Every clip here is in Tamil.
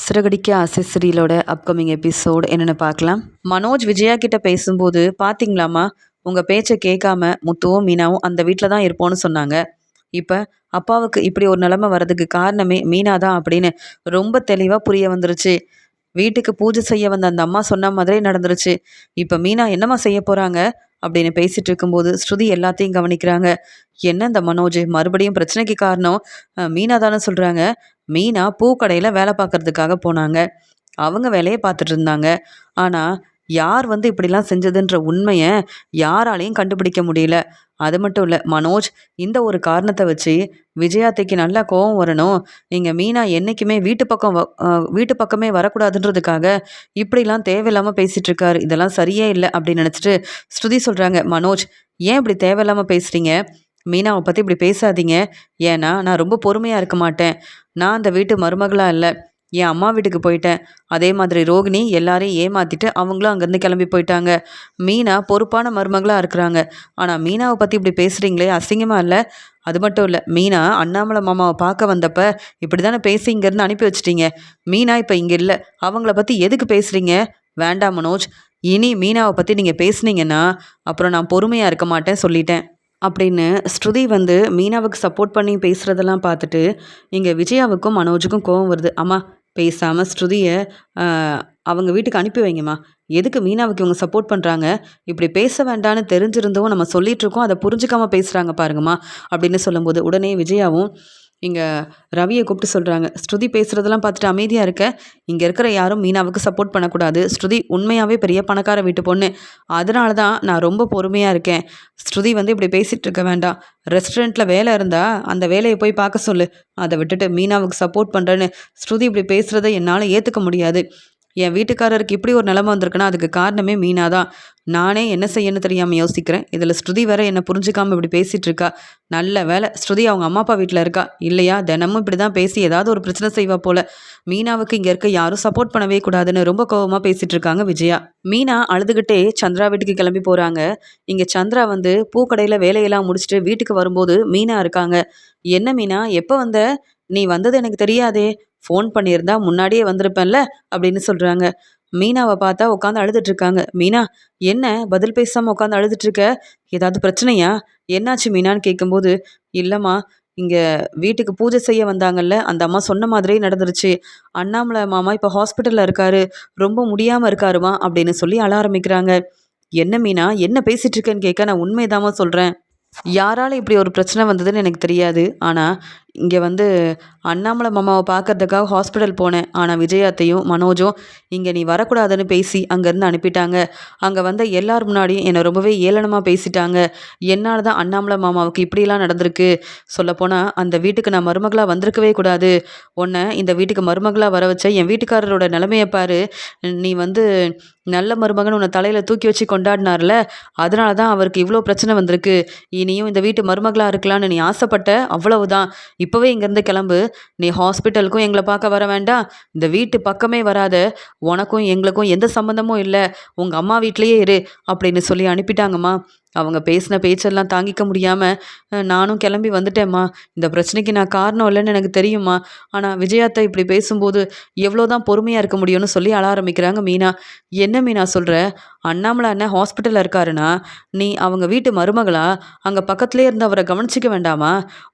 சிறகடிக்க ஆசை சீரியலோட அப்கமிங் எபிசோட் என்னென்னு பார்க்கலாம். மனோஜ் விஜயா கிட்ட பேசும்போது பார்த்தீங்களாம்மா, உங்கள் பேச்சை கேட்காம முத்துவும் மீனாவும் அந்த வீட்டில் தான் இருப்போம்னு சொன்னாங்க. இப்போ அப்பாவுக்கு இப்படி ஒரு நிலைமை வர்றதுக்கு காரணமே மீனா தான் அப்படின்னு ரொம்ப தெளிவாக புரிய வந்துருச்சு. வீட்டுக்கு பூஜை செய்ய வந்த அந்த அம்மா சொன்ன மாதிரியே நடந்துருச்சு. இப்போ மீனா என்னம்மா செய்ய போகிறாங்க அப்படின்னு பேசிட்டு இருக்கும்போது ஸ்ருதி எல்லாத்தையும் கவனிக்கிறாங்க. என்ன இந்த மனோஜ் மறுபடியும் பிரச்சனைக்கு காரணம் மீனா தானே சொல்கிறாங்க. மீனா பூக்கடையில் வேலை பார்க்கறதுக்காக போனாங்க. அவங்க வேலையை பார்த்துட்டு இருந்தாங்க. ஆனால் யார் இப்படிலாம் செஞ்சதுன்ற உண்மையை யாராலையும் கண்டுபிடிக்க முடியல. அது மட்டும் இல்லை மனோஜ், இந்த ஒரு காரணத்தை வச்சு விஜயாத்தைக்கு நல்லா கோவம் வரணும். நீங்கள் மீனா என்றைக்குமே வீட்டு பக்கமே வரக்கூடாதுன்றதுக்காக இப்படிலாம் தேவையில்லாமல் பேசிகிட்டு இருக்காரு. இதெல்லாம் சரியே இல்லை அப்படின்னு நினச்சிட்டு ஸ்ருதி சொல்கிறாங்க, மனோஜ் ஏன் இப்படி தேவையில்லாமல் பேசுகிறீங்க? மீனாவை பற்றி இப்படி பேசாதீங்க. ஏன்னா நான் ரொம்ப பொறுமையாக இருக்க மாட்டேன். நான் அந்த வீட்டு மருமகளாக இல்லை, என் அம்மா வீட்டுக்கு போயிட்டேன். அதே மாதிரி ரோகிணி எல்லாரையும் ஏமாற்றிட்டு அவங்களும் அங்கேருந்து கிளம்பி போயிட்டாங்க. மீனா பொறுப்பான மருமகளாக இருக்கிறாங்க. ஆனால் மீனாவை பற்றி இப்படி பேசுகிறீங்களே, அசிங்கமாக இல்லை? அது மட்டும் இல்லை, மீனா அண்ணாமலை மாமாவை பார்க்க வந்தப்ப இப்படி தானே பேசி இங்கேருந்து அனுப்பி வச்சிட்டீங்க. மீனா இப்போ இங்கே இல்லை, அவங்கள பற்றி எதுக்கு பேசுகிறீங்க? வேண்டாம் மனோஜ், இனி மீனாவை பற்றி நீங்கள் பேசுனீங்கன்னா அப்புறம் நான் பொறுமையாக இருக்க மாட்டேன் சொல்லிட்டேன் அப்படின்னு ஸ்ருதி மீனாவுக்கு சப்போர்ட் பண்ணி பேசுகிறதெல்லாம் பார்த்துட்டு இங்கே விஜயாவுக்கும் மனோஜுக்கும் கோவம் வருது. அம்மா பேசாமல் ஸ்ருதியை அவங்க வீட்டுக்கு அனுப்பி வைங்கம்மா. எதுக்கு மீனாவுக்கு இவங்க சப்போர்ட் பண்ணுறாங்க? இப்படி பேச வேண்டான்னு தெரிஞ்சிருந்தோம் நம்ம சொல்லிகிட்ருக்கோம், அதை புரிஞ்சுக்காமல் பேசுகிறாங்க பாருங்கம்மா அப்படின்னு சொல்லும்போது உடனே விஜயாவும் இங்கே ரவியை கூப்பிட்டு சொல்கிறாங்க, ஸ்ருதி பேசுகிறதெல்லாம் பார்த்துட்டு அமைதியாக இருக்க. இங்கே இருக்கிற யாரும் மீனாவுக்கு சப்போர்ட் பண்ணக்கூடாது. ஸ்ருதி உண்மையாகவே பெரிய பணக்கார வீட்டு பொண்ணு. அதனால தான் நான் ரொம்ப பொறுமையாக இருக்கேன். ஸ்ருதி இப்படி பேசிகிட்டு இருக்க வேண்டாம். ரெஸ்டாரண்ட்டில் வேலை இருந்தால் அந்த வேலையை போய் பார்க்க சொல்லு. அதை விட்டுட்டு மீனாவுக்கு சப்போர்ட் பண்ணுறேன்னு ஸ்ருதி இப்படி பேசுகிறத என்னால் ஏற்றுக்க முடியாது. என் வீட்டுக்காரருக்கு இப்படி ஒரு நிலைமை வந்திருக்குன்னா அதுக்கு காரணமே மீனா தான். நானே என்ன செய்யணும்னு தெரியாமல் யோசிக்கிறேன். இதில் ஸ்ருதி வேற என்னை புரிஞ்சுக்காமல் இப்படி பேசிகிட்டு இருக்கா. நல்ல வேலை ஸ்ருதி அவங்க அம்மா அப்பா வீட்டில் இருக்கா. இல்லையா தினமும் இப்படி தான் பேசி ஏதாவது ஒரு பிரச்சனை செய்வா போல. மீனாவுக்கு இங்கே இருக்க யாரும் சப்போர்ட் பண்ணவே கூடாதுன்னு ரொம்ப கோபமாக பேசிகிட்டு இருக்காங்க விஜயா. மீனா அழுதுகிட்டே சந்திரா வீட்டுக்கு கிளம்பி போகிறாங்க. இங்கே சந்திரா பூக்கடையில் வேலையெல்லாம் முடிச்சுட்டு வீட்டுக்கு வரும்போது மீனா இருக்காங்க. என்ன மீனா, எப்போ வந்த? நீ வந்தது எனக்கு தெரியாதே. ஃபோன் பண்ணியிருந்தா முன்னாடியே வந்திருப்பேன்ல அப்படின்னு சொல்கிறாங்க. மீனாவை பார்த்தா உட்காந்து அழுதுட்ருக்காங்க. மீனா என்ன பதில் பேசாமல் உட்காந்து அழுதுட்ருக்க? ஏதாவது பிரச்சனையா? என்னாச்சு மீனான்னு கேட்கும்போது, இல்லைம்மா, இங்கே வீட்டுக்கு பூஜை செய்ய வந்தாங்கல்ல, அந்த அம்மா சொன்ன மாதிரியே நடந்துருச்சு. அண்ணாமலை மாமா இப்போ ஹாஸ்பிட்டலில் இருக்காரு, ரொம்ப முடியாமல் இருக்காருமா அப்படின்னு சொல்லி அழ ஆரம்பிக்கிறாங்க. என்ன மீனா, என்ன பேசிகிட்டு இருக்கேன்னு கேட்க, நான் உண்மைதாம்மா சொல்கிறேன். யாரால் இப்படி ஒரு பிரச்சனை வந்ததுன்னு எனக்கு தெரியாது. ஆனால் இங்கே அண்ணாமலை மாமாவை பார்க்கறதுக்காக ஹாஸ்பிட்டல் போனேன். ஆனால் விஜயாத்தையும் மனோஜும் இங்கே நீ வரக்கூடாதுன்னு பேசி அங்கேருந்து அனுப்பிட்டாங்க. அங்கே எல்லார் முன்னாடியும் என்னை ரொம்பவே ஏளனமாக பேசிட்டாங்க. என்னால் தான் அண்ணாமலை மாமாவுக்கு இப்படிலாம் நடந்திருக்கு. சொல்லப்போனால் அந்த வீட்டுக்கு நான் மருமகளாக வந்திருக்கவே கூடாது. உன்னை இந்த வீட்டுக்கு மருமகளாக வர வச்ச என் வீட்டுக்காரரோட நிலைமையை பாரு. நீ நல்ல மருமகன் உன்னை தலையில் தூக்கி வச்சு கொண்டாடினார்ல, அதனால தான் அவருக்கு இவ்வளோ பிரச்சனை வந்திருக்கு. இனியும் இந்த வீட்டு மருமகளாக இருக்கலான்னு நீ ஆசைப்பட்ட, அவ்வளவுதான். இப்போவே இங்கேருந்து கிளம்பு. நீ ஹாஸ்பிட்டலுக்கும் எங்களை பார்க்க வர வேண்டாம், இந்த வீட்டு பக்கமே வராத. உனக்கும் எங்களுக்கும் எந்த சம்மந்தமும் இல்லை, உங்கள் அம்மா வீட்லேயே இரு அப்படின்னு சொல்லி அனுப்பிட்டாங்கம்மா. அவங்க பேசின பேச்செல்லாம் தாங்கிக்க முடியாமல் நானும் கிளம்பி வந்துட்டேம்மா. இந்த பிரச்சனைக்கு நான் காரணம் இல்லைன்னு எனக்கு தெரியுமா. ஆனால் விஜயாத்தை இப்படி பேசும்போது எவ்வளோ தான் பொறுமையாக இருக்க முடியும்னு சொல்லி அழ ஆரம்பிக்கிறாங்க மீனா. என்ன மீனா சொல்கிற? அண்ணாமலை அண்ணன் ஹாஸ்பிட்டலில் இருக்காருன்னா நீ அவங்க வீட்டு மருமகளா? அங்கே பக்கத்துலேயே இருந்து அவரை கவனிச்சிக்க வேண்டாமா?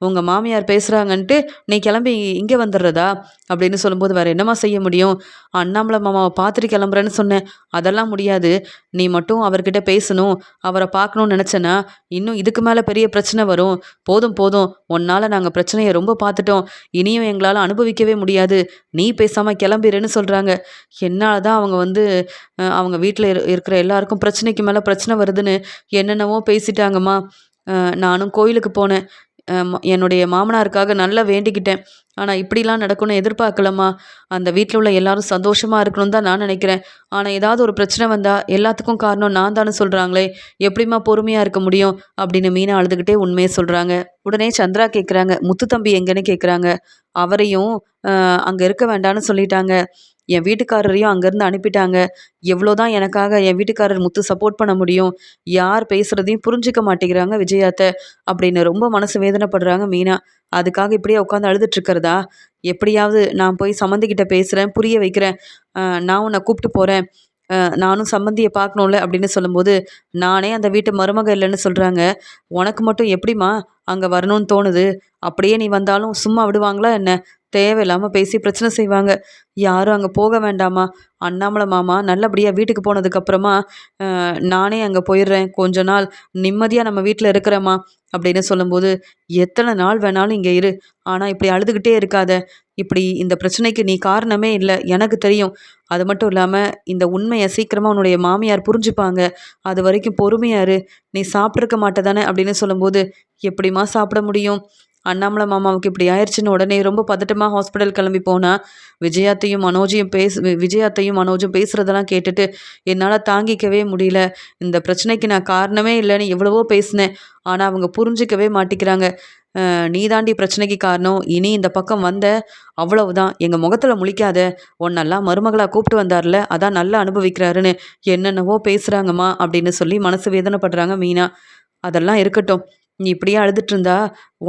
உங்கள் மாமியார் பேசுகிறாங்கன்ட்டு நீ கிளம்பி இங்கே வந்துடுறதா அப்படின்னு சொல்லும்போது வேறு என்னம்மா செய்ய முடியும்? அண்ணாமலை மாமாவை பார்த்துட்டு கிளம்புறேன்னு சொன்னேன். அதெல்லாம் முடியாது. நீ மட்டும் அவர்கிட்ட பேசணும், அவரை பார்க்கணும் நினச்சேன்னா இன்னும் இதுக்கு மேலே பெரிய பிரச்சனை வரும். போதும் போதும், உன்னால் நாங்கள் பிரச்சனையை ரொம்ப பார்த்துட்டோம். இனியும் எங்களால் அனுபவிக்கவே முடியாது. நீ பேசாமல் கிளம்பிடுன்னு சொல்கிறாங்க. என்னால் தான் அவங்க அவங்க வீட்டில் இருக்கிற எல்லாருக்கும் பிரச்சனைக்கு மேலே பிரச்சனை வருதுன்னு என்னென்னவோ பேசிட்டாங்கம்மா. நானும் கோயிலுக்கு போனேன். என்னுடைய மாமனாருக்காக நல்லா வேண்டிக்கிட்டேன். ஆனால் இப்படிலாம் நடக்கும்னு எதிர்பார்க்கலம்மா. அந்த வீட்டில் உள்ள எல்லாரும் சந்தோஷமாக இருக்கணும்னு தான் நான் நினைக்கிறேன். ஆனால் ஏதாவது ஒரு பிரச்சனை வந்தால் எல்லாத்துக்கும் காரணம் நான் தானே சொல்கிறாங்களே, எப்படிம்மா பொறுமையாக இருக்க முடியும் அப்படின்னு மீனா அழுதுகிட்டே உண்மையை சொல்கிறாங்க. உடனே சந்திரா கேட்குறாங்க, முத்து தம்பி எங்கன்னு கேட்குறாங்க. அவரையும் அங்கே இருக்க வேண்டாம்னு சொல்லிட்டாங்க. என் வீட்டுக்காரரையும் அங்கேருந்து அனுப்பிட்டாங்க. எவ்வளோதான் எனக்காக என் வீட்டுக்காரர் முத்து சப்போர்ட் பண்ண முடியும்? யார் பேசுகிறதையும் புரிஞ்சுக்க மாட்டேங்கிறாங்க விஜயாத்த அப்படின்னு ரொம்ப மனசு வேதனைப்படுறாங்க மீனா. அதுக்காக இப்படியே உட்காந்து அழுதுட்டுருக்கிறதா? எப்படியாவது நான் போய் சம்மந்திக்கிட்ட பேசுகிறேன், புரிய வைக்கிறேன். நான் உன்னை கூப்பிட்டு போகிறேன். நானும் சம்மந்திய பார்க்கணும்ல அப்படின்னு சொல்லும்போது, நானே அந்த வீட்டு மருமக இல்லன்னு சொல்றாங்க. உனக்கு மட்டும் எப்படிம்மா அங்க வரணும்னு தோணுது? அப்படியே நீ வந்தாலும் சும்மா விடுவாங்களா என்ன? தேவையில்லாம பேசி பிரச்சனை செய்வாங்க. யாரும் அங்க போக வேண்டாம்மா. அண்ணாமலை மாமா நல்லபடியா வீட்டுக்கு போனதுக்கப்புறமா, நானே அங்க போயிடுறேன். கொஞ்ச நாள் நிம்மதியா நம்ம வீட்ல இருக்கிறேம்மா அப்படின்னு சொல்லும்போது, எத்தனை நாள் வேணாலும் இங்க இரு. ஆனா இப்படி அழுதுகிட்டே இருக்காத. இப்படி இந்த பிரச்சனைக்கு நீ காரணமே இல்ல. எனக்கு தெரியும். அது மட்டும் இல்லாம, இந்த உண்மைய சீக்கிரமா உன்னுடைய மாமியார் புரிஞ்சுப்பாங்க. அதுவரைக்கும் பொறுமையா இரு. நீ சாப்பிட்டுருக்க மாட்ட தானே அப்படின்னு சொல்லும்போது, எப்படிம்மா சாப்பிட முடியும்? அண்ணாமலை மாமாவுக்கு இப்படி ஆயிடுச்சுன்னு உடனே ரொம்ப பதட்டமா ஹாஸ்பிட்டல் கிளம்பி போனா, விஜயாத்தையும் மனோஜும் பேசுறதெல்லாம் கேட்டுட்டு, என்னால தாங்கிக்கவே முடியல. இந்த பிரச்சனைக்கு நான் காரணமே இல்லைன்னு எவ்வளவோ பேசினேன். ஆனா அவங்க புரிஞ்சுக்கவே மாட்டிக்கிறாங்க. நீ தாண்டி பிரச்சனைக்கு காரணம். இனி இந்த பக்கம் வந்த அவ்வளவுதான். எங்க முகத்துல முழிக்காத. உன்னெல்லாம் மருமகளா கூப்பிட்டு வந்தார்ல, அதான் நல்லா அனுபவிக்கிறாருன்னு என்னென்னவோ பேசுறாங்கம்மா அப்படின்னு சொல்லி மனசு வேதனைப்படுறாங்க மீனா. அதெல்லாம் இருக்கட்டும். நீ இப்படியே அழுதுட்டு இருந்தா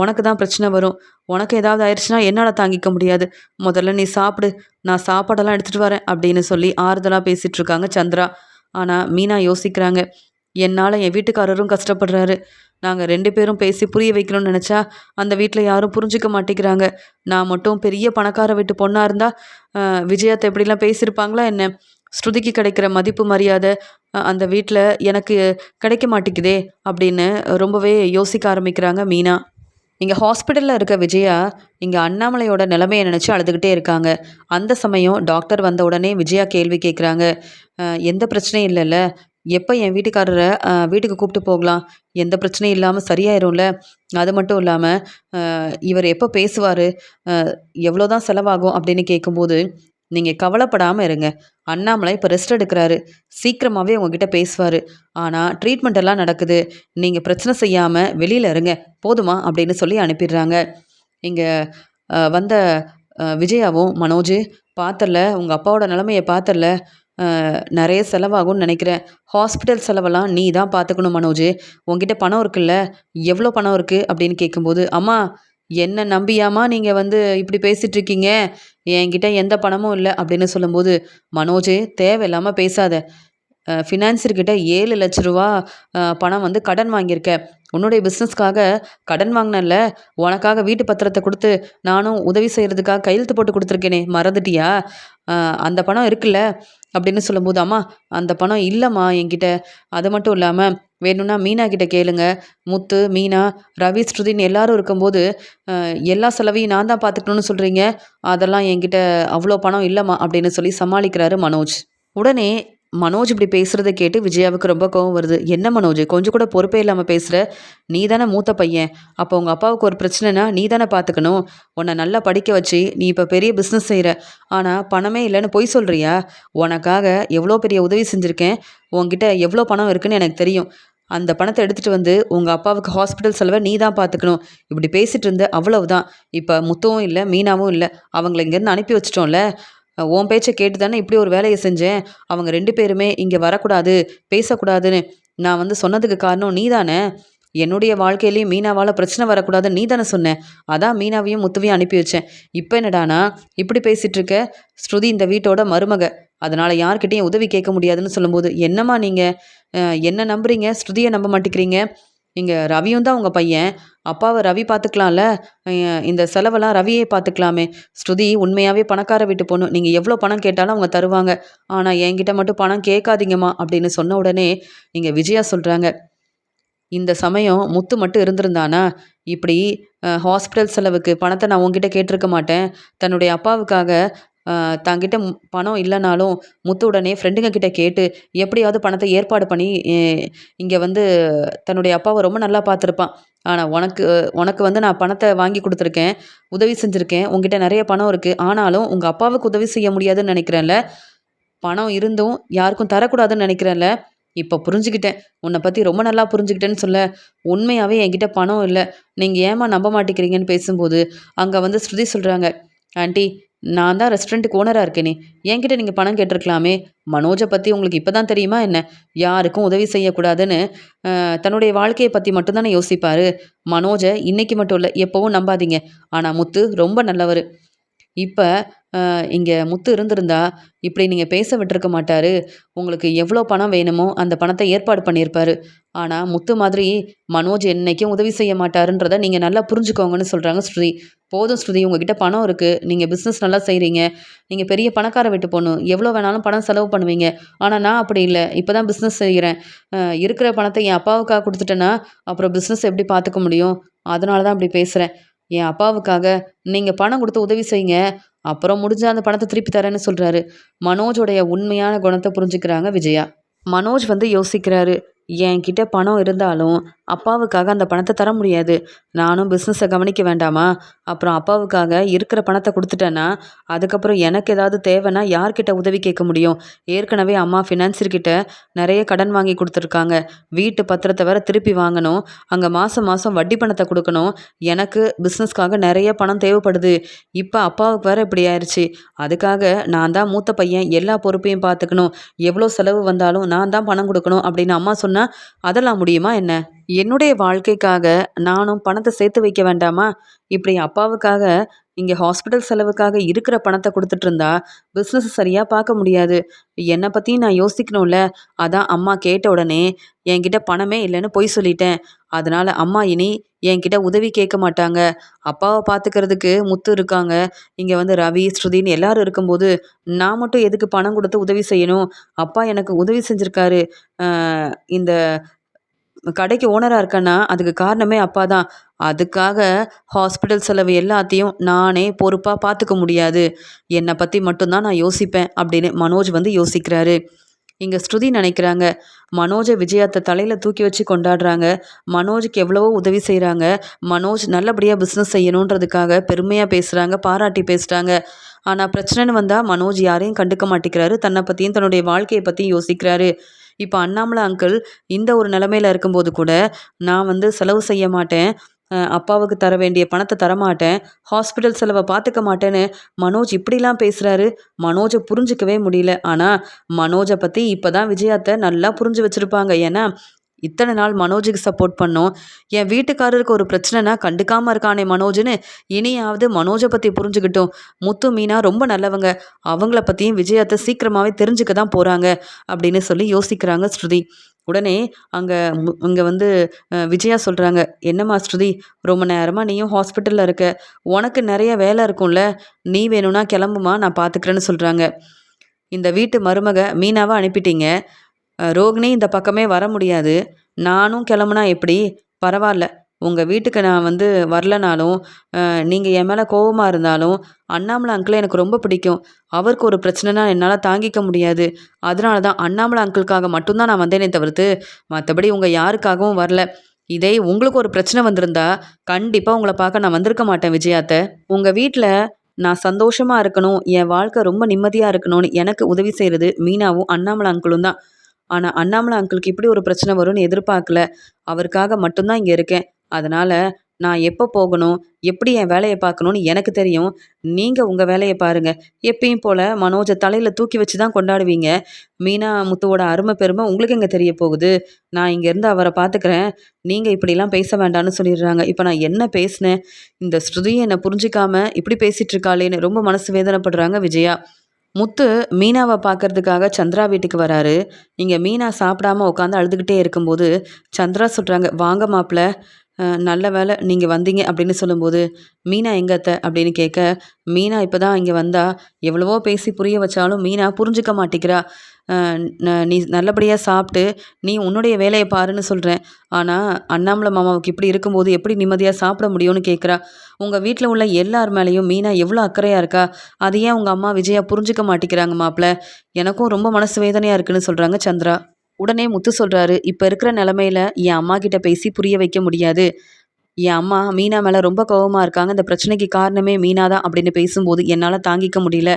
உனக்கு தான் பிரச்சனை வரும். உனக்கு ஏதாவது ஆயிடுச்சுன்னா என்னால் தாங்கிக்க முடியாது. முதல்ல நீ சாப்பிடு. நான் சாப்பாடெல்லாம் எடுத்துட்டு வரேன் அப்படின்னு சொல்லி ஆறுதலாக பேசிட்டு இருக்காங்க சந்திரா. ஆனால் மீனா யோசிக்கிறாங்க. என்னால் என் வீட்டுக்காரரும் கஷ்டப்படுறாரு. நாங்கள் 2 பேரும் பேசி புரிய வைக்கணும்னு நினச்சா அந்த வீட்டில் யாரும் புரிஞ்சுக்க மாட்டேங்கிறாங்க. நான் மட்டும் பெரிய பணக்கார வீட்டு பொண்ணாக இருந்தால் விஜயத்தை எப்படிலாம் பேசியிருப்பாங்களா என்ன? ஸ்ருதிக்கு கிடைக்கிற மதிப்பு மரியாதை அந்த வீட்டில் எனக்கு கிடைக்க மாட்டேங்குதே அப்படின்னு ரொம்பவே யோசிக்க ஆரம்பிக்கிறாங்க மீனா. இங்கே ஹாஸ்பிட்டலில் இருக்க விஜயா இங்கே அண்ணாமலையோட நிலைமையை நினச்சி அழுதுகிட்டே இருக்காங்க. அந்த சமயம் டாக்டர் வந்த உடனே விஜயா கேள்வி கேட்குறாங்க. எந்த பிரச்சனையும் இல்லைல்ல? எப்போ என் வீட்டுக்காரரை வீட்டுக்கு கூப்பிட்டு போகலாம்? எந்த பிரச்சனையும் இல்லாமல் சரியாயிரும்ல? அது மட்டும் இல்லாமல் இவர் எப்போ பேசுவார்? எவ்வளோதான் செலவாகும் அப்படின்னு கேட்கும்போது, நீங்கள் கவலைப்படாமல் இருங்க. அண்ணாமலை இப்போ ரெஸ்ட் எடுக்கிறாரு. சீக்கிரமாகவே உங்ககிட்ட பேசுவார். ஆனால் ட்ரீட்மெண்ட் எல்லாம் நடக்குது. நீங்கள் பிரச்சனை செய்யாமல் வெளியில் இருங்க போதுமா அப்படின்னு சொல்லி அனுப்பிடுறாங்க. இங்கே வந்த விஜயாவும், மனோஜ் பார்த்தல்ல, உங்கள் அப்பாவோட நிலமையை பார்த்தல்ல, நிறைய செலவாகும்னு நினைக்கிறேன். ஹாஸ்பிட்டல் செலவெல்லாம் நீ தான் பார்த்துக்கணும் மனோஜ். உங்ககிட்ட பணம் இருக்குல்ல? எவ்வளோ பணம் இருக்குது அப்படின்னு கேட்கும்போது, அம்மா என்ன நம்பியாம்மா நீங்கள் இப்படி பேசிகிட்டு இருக்கீங்க? என்கிட்ட எந்த பணமும் இல்லை அப்படின்னு சொல்லும்போது, மனோஜ் தேவையில்லாமல் பேசாத. ஃபினான்சர்கிட்ட 7 லட்ச ரூபா பணம் கடன் வாங்கியிருக்க. உன்னுடைய பிஸ்னஸ்க்காக கடன் வாங்கினல்ல, உனக்காக வீட்டு பத்திரத்தை கொடுத்து நானும் உதவி செய்கிறதுக்காக கையெழுத்து போட்டு கொடுத்துருக்கேனே, மறந்துட்டியா? அந்த பணம் இருக்குல்ல அப்படின்னு சொல்லும்போது, அம்மா அந்த பணம் இல்லைம்மா என்கிட்ட. அது மட்டும் இல்லாமல் வேணும்னா மீனா கிட்ட கேளுங்க. முத்து, மீனா, ரவி, ஸ்ருதின்னு எல்லாரும் இருக்கும்போது எல்லா செலவையும் நான் தான் பார்த்துக்கணும்னு சொல்கிறீங்க. அதெல்லாம் என்கிட்ட அவ்வளோ பணம் இல்லைம்மா அப்படின்னு சொல்லி சமாளிக்கிறாரு மனோஜ். உடனே மனோஜ் இப்படி பேசுகிறத கேட்டு விஜயாவுக்கு ரொம்ப கோவம் வருது. என்ன மனோஜ், கொஞ்சம் கூட பொறுப்பே இல்லாமல் பேசுகிற? நீ தானே மூத்த பையன். அப்போ உங்கள் அப்பாவுக்கு ஒரு பிரச்சனைனா நீ தானே பார்த்துக்கணும். உன்னை நல்லா படிக்க வச்சு நீ இப்போ பெரிய பிஸ்னஸ் செய்கிற. ஆனால் பணமே இல்லைன்னு பொய் சொல்கிறியா? உனக்காக எவ்வளோ பெரிய உதவி செஞ்சுருக்கேன். உன்கிட்ட எவ்வளோ பணம் இருக்குன்னு எனக்கு தெரியும். அந்த பணத்தை எடுத்துகிட்டு உங்கள் அப்பாவுக்கு ஹாஸ்பிட்டல் செலவை நீ தான் பார்த்துக்கணும். இப்படி பேசிகிட்டு இருந்த அவ்வளவுதான். இப்போ முத்தவும் இல்லை, மீனாவும் இல்லை. அவங்கள இங்கேருந்து அனுப்பி வச்சிட்டோம்ல. உன் பேச்சை கேட்டு தானே இப்படி ஒரு வேலையை செஞ்சேன். அவங்க 2 பேருமே இங்கே வரக்கூடாது, பேசக்கூடாதுன்னு நான் சொன்னதுக்கு காரணம் நீ தானே. என்னுடைய வாழ்க்கையிலையும் மீனாவால் பிரச்சனை வரக்கூடாதுன்னு நீ தானே சொன்ன. அதான் மீனாவையும் முத்துவையும் அனுப்பி வச்சேன். இப்போ என்னடானா இப்படி பேசிகிட்டு இருக்க? ஸ்ருதி இந்த வீட்டோட மருமக. அதனால் யார்கிட்டையும் உதவி கேட்க முடியாதுன்னு சொல்லும்போது, என்னம்மா நீங்கள் என்ன நம்புறீங்க, ஸ்ருதியை நம்ப மாட்டேங்கிறீங்க? இங்கே ரவியும் தான் உங்கள் பையன். அப்பாவை ரவி பார்த்துக்கலாம்ல. இந்த செலவெல்லாம் ரவியே பார்த்துக்கலாமே. ஸ்ருதி உண்மையாகவே பணக்கார வீட்டு பொண்ணு. நீங்கள் எவ்வளோ பணம் கேட்டாலும் அவங்க தருவாங்க. ஆனால் என்கிட்ட மட்டும் பணம் கேட்காதீங்கம்மா அப்படின்னு சொன்ன உடனே இங்கே விஜயா சொல்கிறாங்க. இந்த சமயம் முத்து மட்டும் இருந்திருந்தானா இப்படி ஹாஸ்பிட்டல் செலவுக்கு பணத்தை நான் உங்ககிட்ட கேட்டிருக்க மாட்டேன். தன்னுடைய அப்பாவுக்காக தங்கிட்ட பணம் இல்லைனாலும் முத்து உடனே ஃப்ரெண்டுங்க கிட்ட கேட்டு எப்படியாவது பணத்தை ஏற்பாடு பண்ணி இங்கே தன்னுடைய அப்பாவை ரொம்ப நல்லா பார்த்துருப்பான். ஆனால் உனக்கு உனக்கு நான் பணத்தை வாங்கி கொடுத்துருக்கேன், உதவி செஞ்சுருக்கேன். உங்ககிட்ட நிறைய பணம் இருக்குது. ஆனாலும் உங்கள் அப்பாவுக்கு உதவி செய்ய முடியாதுன்னு நினைக்கிறேன்ல. பணம் இருந்தும் யாருக்கும் தரக்கூடாதுன்னு நினைக்கிறேன்ல. இப்போ புரிஞ்சுக்கிட்டேன். உன்னை பற்றி ரொம்ப நல்லா புரிஞ்சுக்கிட்டேன்னு சொல்ல. உண்மையாகவே என்கிட்ட பணம் இல்லை. நீங்கள் ஏமா நம்ப மாட்டேங்கிறீங்கன்னு பேசும்போது அங்கே ஸ்ருதி சொல்கிறாங்க. ஆண்டி, நான் தான் ரெஸ்டாரண்ட்டுக்கு ஓனராக இருக்கேனே, என்கிட்ட நீங்கள் பணம் கேட்டிருக்கலாமே. மனோஜை பற்றி உங்களுக்கு இப்போ தான் தெரியுமா என்ன? யாருக்கும் உதவி செய்யக்கூடாதுன்னு தன்னுடைய வாழ்க்கையை பற்றி மட்டும் தானே யோசிப்பாரு. மனோஜை இன்னைக்கு மட்டும் இல்லை, எப்போவும் நம்பாதீங்க. ஆனால் முத்து ரொம்ப நல்லவர். இப்ப இங்க முத்து இருந்திருந்தா, இப்படி நீங்க பேச விட்டுருக்க மாட்டாரு. உங்களுக்கு எவ்வளோ பணம் வேணுமோ, அந்த பணத்த ஏற்பாடு பண்ணியிருப்பாரு. ஆனா, முத்து மாதிரி மனோஜ் என்னைக்கும் உதவி செய்ய மாட்டாருன்றத நீங்க நல்லா புரிஞ்சுக்கோங்கன்னு சொல்றாங்க ஸ்ருதி. போதும் ஸ்ருதி, உங்ககிட்ட பணம் இருக்கு. நீங்க பிசினஸ் நல்லா செய்றீங்க. நீங்க பெரிய பணக்கார வீட்டு பொண்ணு. எவ்வளோ வேணாலும் பணம் செலவு பண்ணுவீங்க. ஆனா, நான் அப்படி இல்ல. இப்ப தான் பிசினஸ் செய்றேன். இருக்கிற பணத்த என் அப்பாவுக்கா குடுத்துட்டேன்னா, அப்புறம் பிசினஸ் எப்படி பார்த்துக்க முடியும்? அதனால தான் அப்படி பேசுறேன். என் அப்பாவுக்காக நீங்க பணம் குடுத்து உதவி செய்யுங்க. அப்புறம் முடிஞ்சா அந்த பணத்த திருப்பி தரேன்னு சொல்றாரு. மனோஜோடைய உண்மையான குணத்த புரிஞ்சுக்கிறாங்க விஜயா. மனோஜ் வந்து யோசிக்கிறாரு. என்கிட்ட பணம் இருந்தாலும், அப்பாவுக்காக அந்த பணத்த தர முடியாது. நானும் பிசினஸ கவனிக்க வேண்டாமா? அப்புறம் அப்பாவுக்காக இருக்கிற பணத்த குடுத்துட்டேன்னா, அதுக்கப்புறம் எனக்கு ஏதாவது தேவைன்னா யார்கிட்ட உதவி கேட்க முடியும்? ஏற்கனவே அம்மா ஃபினான்சியர் கிட்ட நெறைய கடன் வாங்கி குடுத்துருக்காங்க. வீட்டு பத்திரத்த வேற திருப்பி வாங்கணும். அங்க மாசம் மாசம் வட்டி பணத்த குடுக்கணும். எனக்கு பிசினஸ்க்காக நெறைய பணம் தேவைப்படுது. இப்ப அப்பாவுக்கு வேற இப்படி ஆயிருச்சு. அதுக்காக நான் தான் மூத்த பையன். எல்லா பொறுப்பையும் பார்த்துக்கணும். எவ்வளோ செலவு வந்தாலும் நான் தான் பணம் குடுக்கணும் அப்படின்னு அம்மா சொன்னா, அதெல்லாம் முடியுமா என்ன? என்னுடைய வாழ்க்கைக்காக நானும் பணத்த சேர்த்து வைக்க வேண்டாமா? இப்படி அப்பாவுக்காக இங்க ஹாஸ்பிட்டல் செலவுக்காக இருக்கிற பணத்த குடுத்துட்டு இருந்தா, பிசினஸ் சரியா பார்க்க முடியாது. என்ன பத்தியும் நான் யோசிக்கணும்ல. அதான் அம்மா கேட்ட உடனே என்கிட்ட பணமே இல்லன்னு பொய் சொல்லிட்டேன். அதனால அம்மா இனி என்கிட்ட உதவி கேட்க மாட்டாங்க. அப்பாவ பார்த்துக்கிறதுக்கு முத்து இருக்காங்க. இங்க வந்து ரவி, ஸ்ருதின்னு எல்லாரும் இருக்கும்போது, நான் மட்டும் எதுக்கு பணம் குடுத்து உதவி செய்யணும்? அப்பா எனக்கு உதவி செஞ்சிருக்காரு. அ இந்த கடைக்கு ஓனரா இருக்கேன்னா, அதுக்கு காரணமே அப்பா தான். அதுக்காக ஹாஸ்பிட்டல் செலவு எல்லாத்தையும் நானே பொறுப்பா பார்த்துக்க முடியாது. என்ன பத்தி மட்டும் தான் நான் யோசிப்பேன் அப்படின்னு மனோஜ் வந்து யோசிக்கிறாரு. இங்க ஸ்ருதி நினைக்கிறாங்க. மனோஜ விஜயாத்த தலையில தூக்கி வச்சு கொண்டாடுறாங்க. மனோஜுக்கு எவ்வளவோ உதவி செய்றாங்க. மனோஜ் நல்லபடியா பிசினஸ் செய்யணுன்றதுக்காக பெருமையா பேசுறாங்க, பாராட்டி பேசுறாங்க. ஆனா பிரச்சனைன்னு வந்தா மனோஜ் யாரையும் கண்டுக்க மாட்டேங்கிறாரு. தன்ன பத்தியும், தன்னுடைய வாழ்க்கைய பத்தியும் யோசிக்கிறாரு. இப்ப அண்ணாமலை அங்கிள் இந்த ஒரு நிலைமையில இருக்கும்போது கூட, நான் வந்து செலவு செய்ய மாட்டேன். அப்பாவுக்கு தர வேண்டிய பணத்த தரமாட்டேன். ஹாஸ்பிட்டல் செலவ பார்த்துக்க மாட்டேன்னு மனோஜ் இப்படிலாம் பேசுறாரு. மனோஜ புரிஞ்சுக்கவே முடியல. ஆனா, மனோஜ பத்தி இப்ப தான் விஜயா அத்த நல்லா புரிஞ்சு வச்சிருப்பாங்க. ஏன்னா, இத்தன நாள் மனோஜுக்கு சப்போர்ட் பண்ணோம். என் வீட்டுக்காரருக்கு ஒரு பிரச்சனைனா கண்டுக்காம இருக்கானே மனோஜ்ன்னு, இனியாவது மனோஜ பத்தி புரிஞ்சுக்கட்டும். முத்து, மீனா ரொம்ப நல்லவங்க. அவங்கள பத்தியும் விஜயா அத்த சீக்கிரமாவே தெரிஞ்சுக்க தான் போறாங்க. அப்படின்னு சொல்லி யோசிக்கிறாங்க ஸ்ருதி. உடனே அங்க இங்க வந்து விஜயா சொல்றாங்க, "என்னம்மா ஸ்ருதி, ரொம்ப நேரமா நீயும் ஹாஸ்பிட்டல்ல இருக்க. உனக்கு நெறைய வேலை இருக்கும்ல. நீ வேணும்னா கிளம்புமா, நான் பார்த்துக்கிறேன்னு" சொல்றாங்க. இந்த வீட்டு மருமக மீனாவ அனுப்பிட்டீங்க. ரோகிணி இந்த பக்கமே வர முடியாது. நானும் கிளம்புனா எப்படி? பரவால்ல. உங்க வீட்டுக்கு நான் வந்து வரலனாலும், நீங்க என் மேல கோவமா இருந்தாலும், அண்ணாமலை அங்கிள எனக்கு ரொம்ப பிடிக்கும். அவருக்கு ஒரு பிரச்சனைனா என்னால தாங்கிக்க முடியாது. அதனால தான் அண்ணாமலை அங்கிளுக்காக மட்டும் தான் நான் வந்தேனே தவிர்த்து, மத்தபடி உங்க யாருக்காகவும் வரல. இதே உங்களுக்கு ஒரு பிரச்சனை வந்திருந்தா, கண்டிப்பா உங்கள பார்க்க நான் வந்திருக்க மாட்டேன் விஜயா அத்த. உங்க வீட்ல நான் சந்தோஷமா இருக்கணும், என் வாழ்க்கை ரொம்ப நிம்மதியா இருக்கணும்னு எனக்கு உதவி செய்றது மீனாவும், அண்ணாமலை அங்கிளும் தான். ஆனா, அண்ணாமலை அங்கிளுக்கு இப்படி ஒரு பிரச்சனை வரும்னு எதிர்பார்க்கல. அவருக்காக மட்டும் தான் இங்க இருக்கேன். அதனால நான் எப்போ போகணும், எப்படி என் வேலைய பார்க்கணும்னு எனக்கு தெரியும். நீங்க உங்க வேலைய பாருங்க. எப்பயும் போல மனோஜ தலையில தூக்கி வச்சு தான் கொண்டாடுவீங்க. மீனா, முத்துவோட அருமை பெருமை உங்களுக்கு எங்க தெரிய போகுது? நான் இங்கேருந்து அவர பார்த்துக்கிறேன். நீங்க இப்படிலாம் பேச வேண்டான்னு சொல்லிடுறாங்க. இப்ப நான் என்ன பேசினேன்? இந்த ஸ்ருதியும் என்ன புரிஞ்சுக்காம இப்படி பேசிட்டு இருக்காளேன்னு ரொம்ப மனசு வேதனைப்படுறாங்க விஜயா. முத்து மீனாவ பார்க்கறதுக்காக சந்திரா வீட்டுக்கு வராரு. இங்க மீனா சாப்பிடாம உட்காந்து அழுதுகிட்டே இருக்கும்போது, சந்திரா சொல்றாங்க, "வாங்க மாப்ள. நல்ல வேளை நீங்க வந்தீங்க" அப்படின்னு சொல்லும்போது, "மீனா எங்க அத்த?" அப்படின்னு கேட்க, "மீனா இப்ப தான் இங்க வந்தா. எவ்வளவோ பேசி புரிய வச்சாலும் மீனா புரிஞ்சுக்க மாட்டேங்கிறா. அ நீ நல்லபடியா சாப்பிட்டு, நீ உன்னுடைய வேலைய பாருன்னு சொல்றேன். ஆனா, அண்ணாமலை மாமாவுக்கு இப்படி இருக்கும்போது எப்படி நிம்மதியா சாப்பிட முடியும்னு கேட்குறா. உங்க வீட்ல உள்ள எல்லார் மேலயும் மீனா எவ்வளோ அக்கறையா இருக்கா. அது ஏன் உங்க அம்மா விஜயா புரிஞ்சுக்க மாட்டேங்கிறாங்க மாப்ள. எனக்கும் ரொம்ப மனசு வேதனையா இருக்குன்னு" சொல்றாங்க சந்திரா. உடனே முத்து சொல்றாரு, "இப்ப இருக்கிற நிலைமையில என் அம்மா கிட்ட பேசி புரிய வைக்க முடியாது. என் அம்மா மீனா மேல ரொம்ப கோவமா இருக்காங்க. இந்த பிரச்சனைக்கு காரணமே மீனா தான் அப்படின்னு பேசும்போது என்னால தாங்கிக்க முடியல.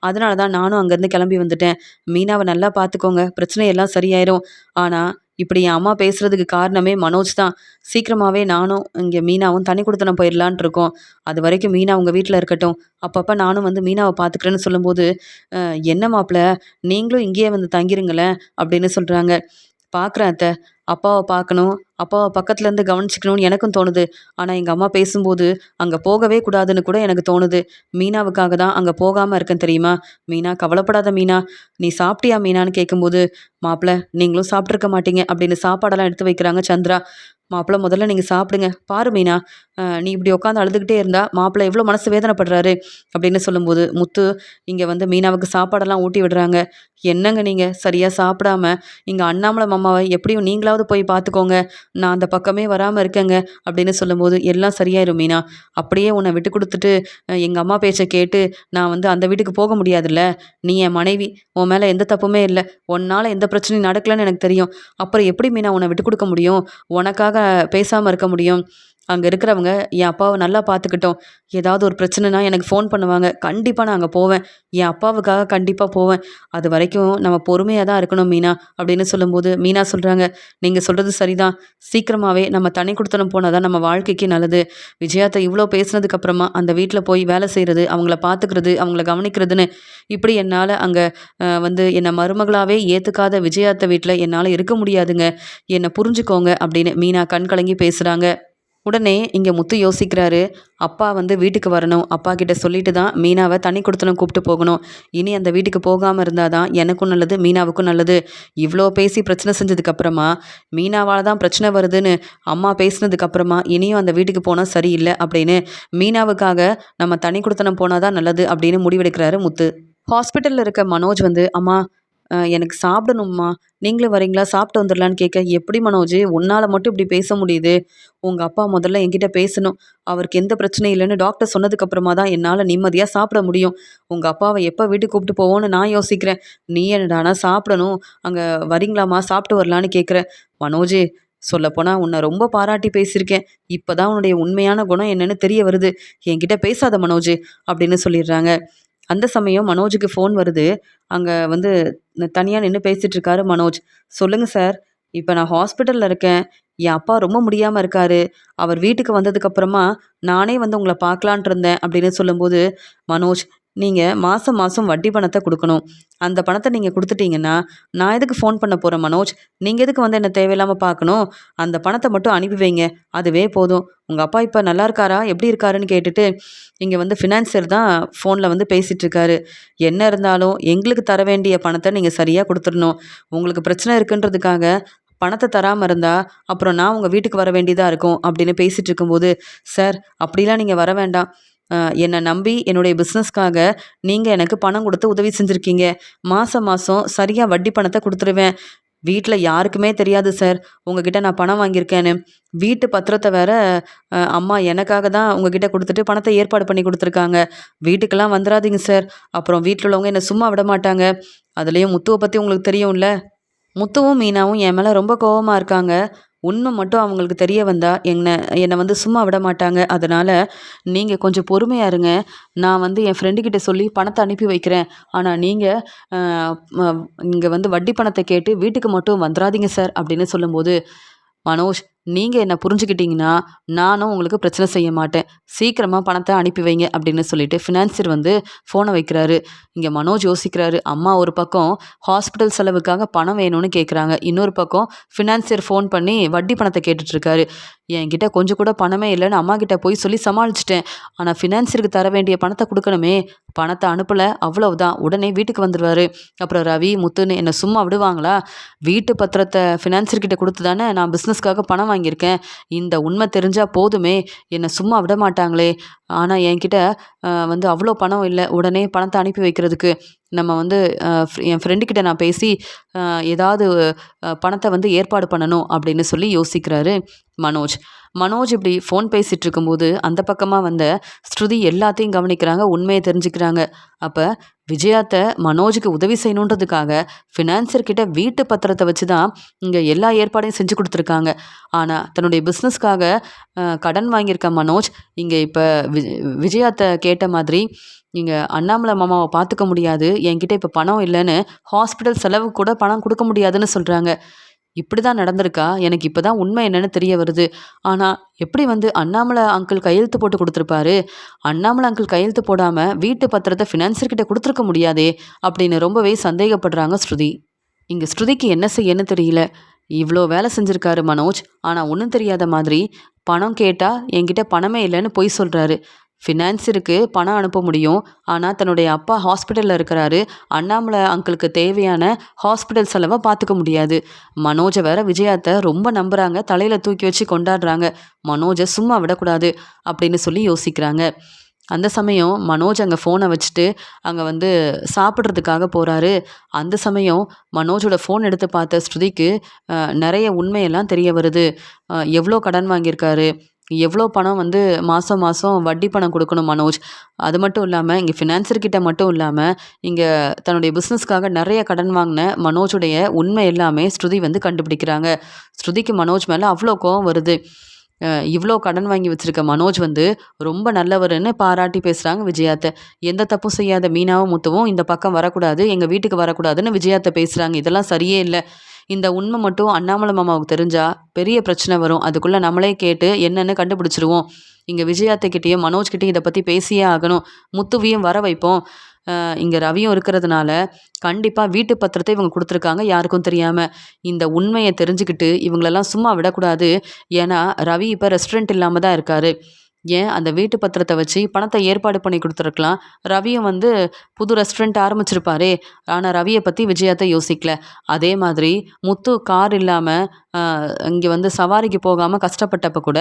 அதனால தான் நானும் அங்கேருந்து கிளம்பி வந்துட்டேன். மீனாவ நல்லா பார்த்துக்கோங்க. பிரச்சனை எல்லாம் சரியாயிரும். ஆனா, இப்படி என் அம்மா பேசுறதுக்கு காரணமே மனோஜ் தான். சீக்கிரமாவே நானும் இங்கே மீனாவும் தனி குடித்தனம் போயிடலான்ட்டு இருக்கோம். அது வரைக்கும் மீனா உங்கள் வீட்டில் இருக்கட்டும். அப்பப்போ நானும் வந்து மீனாவை பார்த்துக்கிறேன்னு சொல்லும்போது, என்ன மாப்பிள்ள நீங்களும் இங்கேயே வந்து தங்கிருங்களேன் அப்படின்னு சொல்கிறாங்க. பார்க்குறேன் அத்தை. அப்பாவ பார்க்கணும், அப்பாவ பக்கத்துலேருந்து கவனிச்சுக்கணும்னு எனக்கும் தோணுது. ஆனா எங்க அம்மா பேசும்போது, அங்க போகவே கூடாதுன்னு கூட எனக்கு தோணுது. மீனாவுக்காக தான் அங்க போகாம இருக்கேன் தெரியுமா? மீனா கவலைப்படாத மீனா. நீ சாப்பிட்டியா மீனான்னு கேட்கும்போது, மாப்ள நீங்களும் சாப்பிட்டுருக்க மாட்டீங்க அப்படின்னு சாப்பாடெல்லாம் எடுத்து வைக்கிறாங்க சந்திரா. மாப்பிள முதல்ல நீங்க சாப்பிடுங்க. பாரு மீனா, நீ இப்படி உட்காந்து அழுதுகிட்டே இருந்தா மாப்பிள எவ்வளோ மனசு வேதனைப்படுறாரு அப்படின்னு சொல்லும்போது, முத்து இங்க வந்து மீனாவுக்கு சாப்பாடெல்லாம் ஊட்டி விடுறாங்க. என்னங்க நீங்க சரியா சாப்பிடாம, இங்க அண்ணாமலை மாமாவ எப்படியும் நீங்களாவது போய் பார்த்துக்கோங்க. நான் அந்த பக்கமே வராம இருக்கேங்க அப்படின்னு சொல்லும்போது, எல்லாம் சரியாயிரும் மீனா. அப்படியே உன்னை விட்டு குடுத்துட்டு, எங்க அம்மா பேச்ச கேட்டு நான் வந்து அந்த வீட்டுக்கு போக முடியாதுல்ல. நீ என் மனைவி. உன் மேல எந்த தப்புமே இல்ல. உன்னால எந்த பிரச்சனையும் நடக்கலன்னு எனக்கு தெரியும். அப்புறம் எப்படி மீனா உன்னை விட்டு குடுக்க முடியும்? உனக்காக பேசாம இருக்க முடியும்? அங்க இருக்கிறவங்க என் அப்பாவ நல்லா பார்த்துக்கிட்டும். ஏதாவது ஒரு பிரச்சனைனா எனக்கு ஃபோன் பண்ணுவாங்க. கண்டிப்பா நான் அங்க போவேன். என் அப்பாவுக்காக கண்டிப்பா போவேன். அதுவரைக்கும் நம்ம பொறுமையா தான் இருக்கணும் மீனா, அப்படின்னு சொல்லும்போது, மீனா சொல்றாங்க, "நீங்க சொல்றது சரிதான். சீக்கிரமாவே நம்ம தனி குடித்தனம் போனா தான் நம்ம வாழ்க்கைக்கு நல்லது." விஜயாத்த இவ்ளோ பேசினதுக்கு அப்புறமா அந்த வீட்ல போய் வேலை செய்றது, அவங்கள பார்த்துக்கிறது, அவங்கள கவனிக்கிறதுன்னு, இப்படி என்னால அங்க வந்து என்ன மருமகளாவே ஏத்துக்காத விஜயாத்த வீட்ல என்னால இருக்க முடியாதுங்க. என்ன புரிஞ்சுக்கோங்க அப்படின்னு மீனா கண் கலங்கி பேசுறாங்க. உடனே இங்க முத்து யோசிக்கிறாரு. அப்பா வந்து வீட்டுக்கு வரணும். அப்பா கிட்ட சொல்லிட்டு தான் மீனாவ தனி குடித்தனம் கூப்பிட்டு போகணும். இனி அந்த வீட்டுக்கு போகாம இருந்தா தான் எனக்கும் நல்லது, மீனாவுக்கும் நல்லது. இவ்ளோ பேசி பிரச்சனை செஞ்சதுக்கு அப்புறமா, மீனாவால தான் பிரச்சனை வருதுன்னு அம்மா பேசினதுக்கு அப்புறமா, இனியும் அந்த வீட்டுக்கு போனா சரியில்ல அப்படின்னு மீனாவுக்காக நம்ம தனி குடித்தனம் போனா தான் நல்லது அப்படின்னு முடிவெடுக்கிறாரு முத்து. ஹாஸ்பிட்டல்ல இருக்க மனோஜ் வந்து, "அம்மா எனக்கு சாப்பிடணும்மா. நீங்களும் வரீங்களா? சாப்பிட்டு வந்துரலான்னு" கேட்க, "எப்படி மனோஜ் உன்னால மட்டும் இப்படி பேச முடியுது? உங்க அப்பா முதல்ல என்கிட்ட பேசணும். அவருக்கு எந்த பிரச்சனையும் இல்லைன்னு டாக்டர் சொன்னதுக்கு அப்புறமா தான் என்னால நிம்மதியா சாப்பிட முடியும். உங்க அப்பாவ எப்ப வீட்டுக்கு கூப்பிட்டு போவோன்னு நான் யோசிக்கிறேன். நீ என்னடான்னா சாப்பிடணும். அங்க வரீங்களாம்மா? சாப்பிட்டு வரலான்னு கேட்குற. மனோஜே சொல்லப்போனா உன்னை ரொம்ப பாராட்டி பேசியிருக்கேன். இப்பதான் உன்னுடைய உண்மையான குணம் என்னன்னு தெரிய வருது. என்கிட்ட பேசாத மனோஜ் அப்படின்னு சொல்லிடுறாங்க. அந்த சமயம் மனோஜுக்கு ஃபோன் வருது. அங்க வந்து தனியா நின்னு பேசிட்டு இருக்காரு மனோஜ். "சொல்லுங்க சார். இப்ப நான் ஹாஸ்பிட்டல்ல இருக்கேன். என் அப்பா ரொம்ப முடியாம இருக்காரு. அவர் வீட்டுக்கு வந்ததுக்கு அப்புறமா நானே வந்து உங்கள பார்க்கலான்ட்டு இருந்தேன்." அப்படின்னு சொல்லும்போது, "மனோஜ், நீங்க மாசம் மாசம் வட்டி பணத்த குடுக்கணும். அந்த பணத்த நீங்க குடுத்துட்டீங்கன்னா, நான் எதுக்கு ஃபோன் பண்ண போறேன் மனோஜ்? நீங்க எதுக்கு வந்து என்ன தேவையில்லாம பார்க்கணும்? அந்த பணத்த மட்டும் அனுப்பி வைங்க. அதுவே போதும். உங்க அப்பா இப்ப நல்லா இருக்காரா? எப்படி இருக்காருன்னு?" கேட்டுட்டு இங்க வந்து ஃபினான்சியர் தான் ஃபோன்ல வந்து பேசிட்டு இருக்காரு. "என்ன இருந்தாலும் எங்களுக்கு தர வேண்டிய பணத்த நீங்க சரியா குடுத்துறணும். உங்களுக்கு பிரச்சனை இருக்குன்றதுக்காக பணத்த தராம இருந்தா, அப்புறம் நான் உங்க வீட்டுக்கு வர வேண்டியதா இருக்கும்." அப்படின்னு பேசிட்டு இருக்கும்போது, "சார் அப்படிலாம் நீங்க வர வேண்டாம். என்ன நம்பி என்னுடைய பிசினஸ்க்காக நீங்க எனக்கு பணம் குடுத்து உதவி செஞ்சிருக்கீங்க. மாசம் மாசம் சரியா வட்டி பணத்த குடுத்துருவேன். வீட்ல யாருக்குமே தெரியாது சார், உங்ககிட்ட நான் பணம் வாங்கியிருக்கேன்னு. வீட்டு பத்திரத்த வேற அம்மா எனக்காக தான் உங்ககிட்ட குடுத்துட்டு பணத்த ஏற்பாடு பண்ணி குடுத்துருக்காங்க. வீட்டுக்கெல்லாம் வந்துராதீங்க சார். அப்புறம் வீட்ல உள்ளவங்க என்ன சும்மா விட மாட்டாங்க. அதுலயும் முத்துவ பத்தி உங்களுக்கு தெரியும்ல." முத்துவும் மீனாவும் என் மேல ரொம்ப கோவமா இருக்காங்க. உண்மை மட்டும் அவங்களுக்கு தெரிய வந்தா என்ன என்ன வந்து சும்மா விட மாட்டாங்க. அதனால நீங்க கொஞ்சம் பொறுமையா இருங்க. நான் வந்து என் ஃப்ரெண்டு கிட்ட சொல்லி பணத்த அனுப்பி வைக்கிறேன். ஆனா நீங்க அ ம இங்க வந்து வட்டி பணத்த கேட்டு வீட்டுக்கு மட்டும் வந்துராதீங்க சார் அப்படின்னு சொல்லும்போது, மனோஜ், நீங்க என்ன புரிஞ்சுக்கிட்டீங்கன்னா, நானும் உங்களுக்கு பிரச்சனை செய்ய மாட்டேன். சீக்கிரமா பணத்த அனுப்பி வைங்க அப்படின்னு சொல்லிட்டு ஃபினான்சியர் வந்து ஃபோன வைக்கிறாரு. இங்க மனோஜ் யோசிக்கிறாரு. அம்மா ஒரு பக்கம் ஹாஸ்பிட்டல் செலவுக்காக பணம் வேணும்னு கேட்குறாங்க. இன்னொரு பக்கம் ஃபினான்சியர் ஃபோன் பண்ணி வட்டி பணத்த கேட்டுட்டு இருக்காரு. என்கிட்ட கொஞ்சம் கூட பணமே இல்லன்னு அம்மாகிட்ட போய் சொல்லி சமாளிச்சுட்டேன். ஆனா ஃபினான்சியருக்கு தர வேண்டிய பணத்த குடுக்கணுமே. பணத்த அனுப்பல அவ்வளவுதான். உடனே வீட்டுக்கு வந்துருவாரு. அப்புறம் ரவி, முத்துன்னு என்ன சும்மா விடுவாங்களா? வீட்டு பத்திரத்த ஃபினான்சியர் கிட்ட குடுத்து தானே நான் பிசினஸ்க்காக பணம் வாங்கியிருக்கேன். இந்த உண்மை தெரிஞ்சா போதுமே, என்ன சும்மா விட மாட்டாங்களே. ஆனா என்கிட்ட வந்து அவ்வளோ பணம் இல்ல. உடனே பணத்த அனுப்பி வைக்கிறதுக்கு. நம்ம வந்து என் ஃப்ரெண்டு கிட்ட நான் பேசி அ ஏதாவது பணத்த வந்து ஏற்பாடு பண்ணணும் அப்படின்னு சொல்லி யோசிக்கிறாரு மனோஜ். மனோஜ் இப்படி ஃபோன் பேசிட்டு இருக்கும்போது, அந்த பக்கமா வந்த ஸ்ருதி எல்லாத்தையும் கவனிக்கிறாங்க. உண்மைய தெரிஞ்சுக்கிறாங்க. அப்ப விஜயாத்த மனோஜுக்கு உதவி செய்யணுன்றதுக்காக ஃபினான்சியர் கிட்ட வீட்டு பத்திரத்த வச்சு தான் இங்க எல்லா ஏற்பாடையும் செஞ்சு குடுத்துருக்காங்க. ஆனா தன்னுடைய பிசினஸ்க்காக கடன் வாங்கியிருக்க மனோஜ், இங்க இப்ப விஜயாத்த கேட்ட மாதிரி இங்க அண்ணாமலை மாமாவ பார்த்துக்க முடியாது. என்கிட்ட இப்ப பணம் இல்லன்னு ஹாஸ்பிட்டல் செலவுக்கு கூட பணம் குடுக்க முடியாதுன்னு சொல்றாங்க. இப்படி தான் நடந்திருக்கா? எனக்கு இப்போ தான் உண்மை என்னன்னு தெரிய வருது. ஆனா, எப்படி வந்து அண்ணாமலை அங்கிள் கையெழுத்து போட்டு குடுத்துருப்பாரு? அண்ணாமலை அங்கிள் கையெழுத்து போடாம வீட்டு பத்திரத்த ஃபினான்சர் கிட்ட குடுத்துருக்க முடியாதே! அப்படின்னு ரொம்பவே சந்தேகப்படுறாங்க ஸ்ருதி. இங்க ஸ்ருதிக்கு என்ன செய்யன்னு தெரியல. இவ்ளோ வேலை செஞ்சிருக்காரு மனோஜ். ஆனா ஒண்ணும் தெரியாத மாதிரி, பணம் கேட்டா என்கிட்ட பணமே இல்லன்னு பொய் சொல்றாரு. ஃபினான்ஸருக்கு பணம் அனுப்ப முடியும். ஆனா தன்னுடைய அப்பா ஹாஸ்பிட்டல்ல இருக்கிறாரு. அண்ணாமலை அங்கிளுக்கு தேவையான ஹாஸ்பிட்டல் செலவ பார்த்துக்க முடியாது. மனோஜ வேற விஜயா அத்த ரொம்ப நம்புறாங்க. தலையில தூக்கி வச்சு கொண்டாடுறாங்க. மனோஜ சும்மா விடக்கூடாது அப்படின்னு சொல்லி யோசிக்கிறாங்க. அந்த சமயம் மனோஜ் அங்க ஃபோன வச்சுட்டு, அங்க வந்து சாப்பிடுறதுக்காக போறாரு. அந்த சமயம் மனோஜோட ஃபோன் எடுத்து பார்த்த ஸ்ருதிக்கு, நெறைய உண்மையெல்லாம் தெரிய வருது. எவ்ளோ கடன் வாங்கியிருக்காரு? எவ்ளோ பணம் வந்து மாசம் மாசம் வட்டி பணம் குடுக்கணும் மனோஜ். அது மட்டும் இல்லாம, இங்க ஃபினான்சர் கிட்ட மட்டும் இல்லாம, இங்க தன்னுடைய பிசினஸ்க்காக நெறைய கடன் வாங்குன மனோஜுடைய உண்மை எல்லாமே ஸ்ருதி வந்து கண்டுபிடிக்கிறாங்க. ஸ்ருதிக்கு மனோஜ் மேல அவ்ளோ கோவம் வருது. இவ்ளோ கடன் வாங்கி வச்சிருக்க மனோஜ் வந்து ரொம்ப நல்லவருன்னு பாராட்டி பேசுறாங்க விஜயாத்த. எந்த தப்பும் செய்யாத மீனாவும், முத்துவும் இந்த பக்கம் வரக்கூடாது, எங்க வீட்டுக்கு வரக்கூடாதுன்னு விஜயாத்த பேசுறாங்க. இதெல்லாம் சரியே இல்ல. இந்த உண்மை மட்டும் அண்ணாமலை மாமாவுக்கு தெரிஞ்சா பெரிய பிரச்சனை வரும். அதுக்குள்ள நம்மளே கேட்டு என்னன்னு கண்டுபிடிச்சிருவோம். இங்க விஜயாத்த கிட்டயும், மனோஜ் கிட்டயும் இத பத்தி பேசியே ஆகணும். முத்துவையும் வர வைப்போம். இங்க ரவியும் இருக்கிறதுனால, கண்டிப்பா வீட்டு பத்திரத்த இவங்க குடுத்துருக்காங்க யாருக்கும் தெரியாம. இந்த உண்மைய தெரிஞ்சுக்கிட்டு இவங்களெல்லாம் சும்மா விடக்கூடாது. ஏன்னா, ரவி இப்ப ரெஸ்டாரண்ட் இல்லாம தான் இருக்காரு. ஏன் அந்த வீட்டு பத்திரத்த வச்சு பணத்த ஏற்பாடு பண்ணி குடுத்துருக்கலாம். ரவியும் வந்து புது ரெஸ்டாரண்ட் ஆரம்பிச்சிருப்பாரே! ஆனா ரவிய பத்தி விஜயாத்த யோசிக்கல. அதே மாதிரி முத்து கார் இல்லாம அ இங்க வந்து சவாரிக்கு போகாம கஷ்டப்பட்டப்ப கூட,